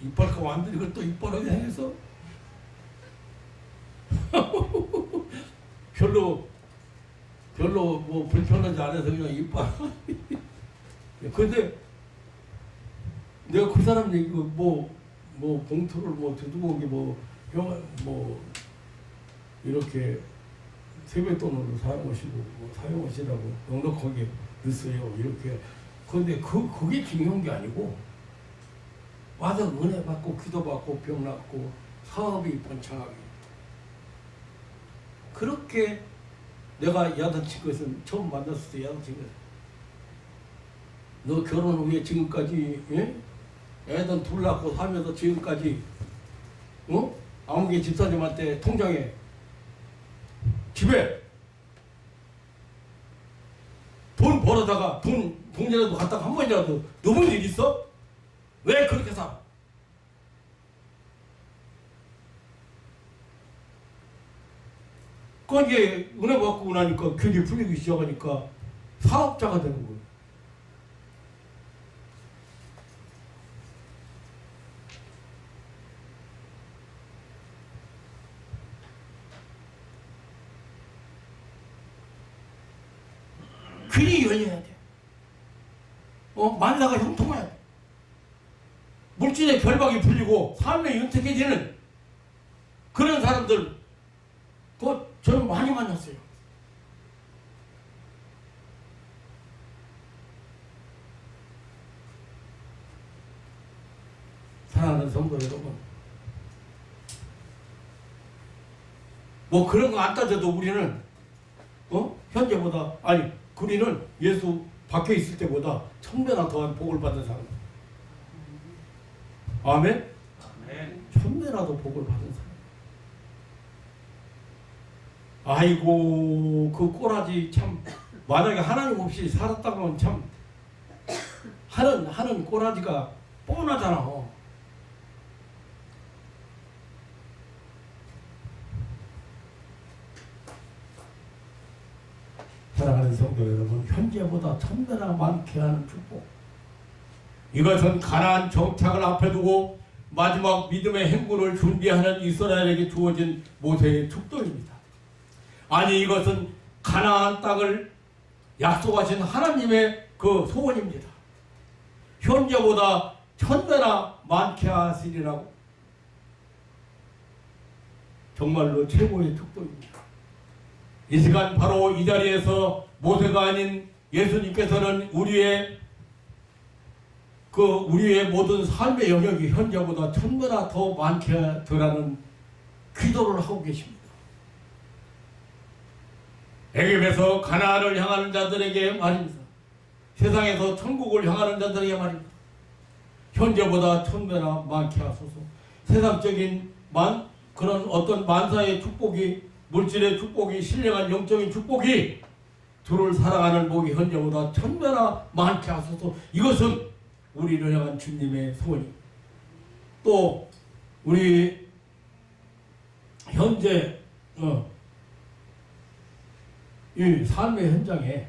이빨값 안 드리고 또 이빨하게 해서 별로 뭐 불편하지 않아서 그냥 이빨. 근데 내가 그 사람 얘기 뭐 봉투를 두둑하게 이렇게 세뱃돈으로 사용하시라고 넉넉하게 넣었어요. 이렇게. 근데 그게 중요한 게 아니고 와서 은혜 받고 기도 받고 병 낫고 사업이 번창하게. 그렇게 내가 야단친 것은 처음 만났을 때 야단친 것은 너 결혼 후에 지금까지 애들 둘 낳고 살면서 지금까지 아무개 집사님한테 통장에 집에 돈 벌어다가 돈이라도 갖다가 한 번이라도 넣어본 일 있어? 왜 그렇게 살아? 거기에 은혜 받고 나니까 길이 풀리기 시작하니까 사업자가 되는 거예요. 길이 열려야 돼. 만사가 형통해야 돼. 물질의 결박이 풀리고 삶의 윤택해지는 그런 사람들 저는 많이 만났어요. 사랑하는 성도 여러분, 뭐 그런 거 안 따져도 우리는 현재보다 우리는 예수 박혀 있을 때보다 1000배나 더한 복을 받은 사람. 아멘? 1000배라도 복을 받은 사람. 아이고 그 꼬라지 참, 만약에 하나님 없이 살았다면 참 하는 꼬라지가 뻔하잖아. 사랑하는 성도 여러분, 현재보다 1000배나 많게 하는 축복, 이것은 가나안 정착을 앞에 두고 마지막 믿음의 행군을 준비하는 이스라엘에게 주어진 모세의 축도입니다. 아니, 이것은 가나안 땅을 약속하신 하나님의 그 소원입니다. 현재보다 1000배나 많게 하시리라고. 정말로 최고의 축도입니다. 이 시간 바로 이 자리에서 모세가 아닌 예수님께서는 우리의 모든 삶의 영역이 현재보다 1000배나 더 많게 되라는 기도를 하고 계십니다. 애굽에서 가나안을 향하는 자들에게 말입니다. 세상에서 천국을 향하는 자들에게 말입니다. 현재보다 1000배나 많게 하소서. 세상적인 그런 어떤 만사의 축복이, 물질의 축복이, 신령한 영적인 축복이, 주를 사랑하는 복이 현재보다 1000배나 많게 하소서. 이것은 우리를 향한 주님의 소원입니다. 또 우리 현재 이 삶의 현장에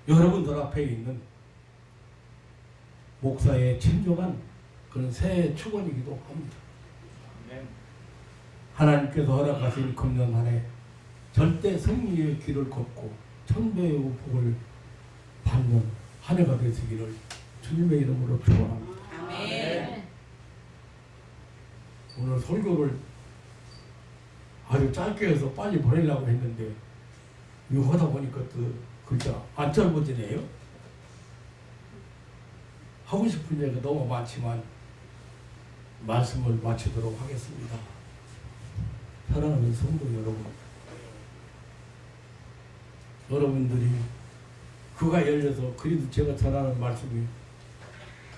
여러분들 앞에 있는 목사의 진정한 그런 새해 축원이기도 합니다. 하나님께서 허락하신 금년 한 해 절대 승리의 길을 걷고 1000배의 복을 받는 한 해가 되시기를 주님의 이름으로 축원합니다. 아멘. 오늘 설교를 아주 짧게 해서 빨리 보내려고 했는데 이거 하다 보니까 또 글자 안 짧아지네요. 하고 싶은 얘기가 너무 많지만 말씀을 마치도록 하겠습니다. 사랑하는 성도 여러분, 여러분들이 귀가 열려서 그래도 제가 전하는 말씀이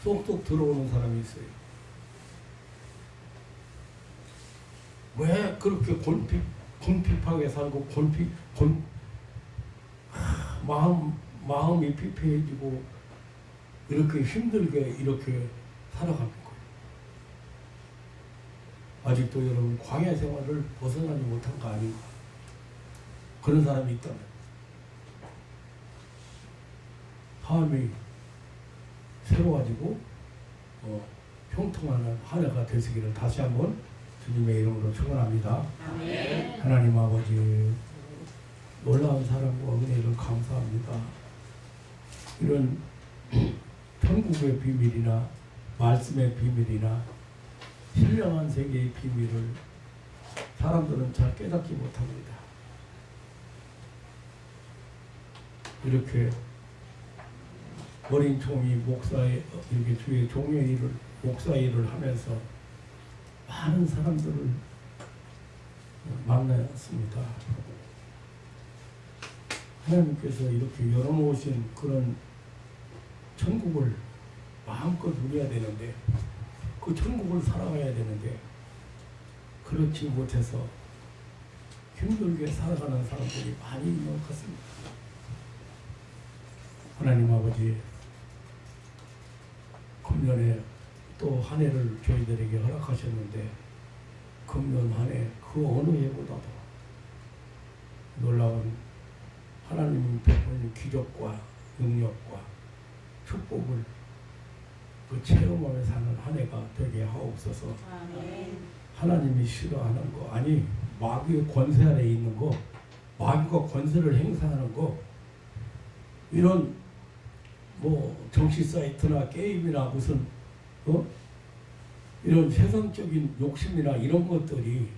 쏙쏙 들어오는 사람이 있어요. 왜 그렇게 곤핍하게 살고 마음이 피폐해지고 이렇게 힘들게 이렇게 살아갑니까? 아직도 여러분 광야 생활을 벗어나지 못한 거 아닌가? 그런 사람이 있다면 마음이 새로워지고 형통하는 한 해가 되시기를 다시 한번 주님의 이름으로 축원합니다. 아멘. 하나님 아버지, 놀라운 사랑과 은혜를 감사합니다. 이런 천국의 비밀이나 말씀의 비밀이나 신령한 세계의 비밀을 사람들은 잘 깨닫지 못합니다. 이렇게 어린 종이 이렇게 주의 종의 일을, 목사 일을 하면서 많은 사람들을 만났습니다. 하나님께서 이렇게 열어놓으신 그런 천국을 마음껏 누려야 되는데, 그 천국을 살아가야 되는데 그렇지 못해서 힘들게 살아가는 사람들이 많이 있는 것 같습니다. 하나님 아버지, 금년에 또 한 해를 저희들에게 허락하셨는데 금년 한 해 그 어느 해보다도 놀라운 하나님 베푸는 기적과 능력과 축복을 그 체험하며 사는 한 해가 되게 하옵소서. 아멘. 하나님이 싫어하는 거, 마귀의 권세 아래 있는 거, 마귀가 권세를 행사하는 거, 이런 뭐 정치 사이트나 게임이나 무슨 이런 세상적인 욕심이나 이런 것들이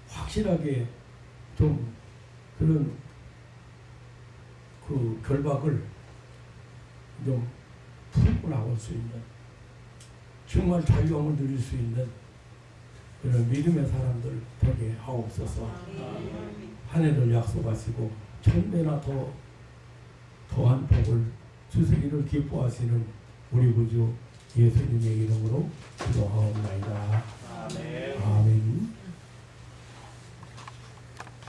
확실하게 좀 그런 그 결박을 좀 풀고 나올 수 있는, 정말 자유함을 누릴 수 있는 그런 믿음의 사람들 되게 하옵소서. 한 해를 약속하시고 1000배나 더한 복을 주시기를 기뻐하시는 우리 구주 예수님의 이름으로 기도하옵나이다. 아멘.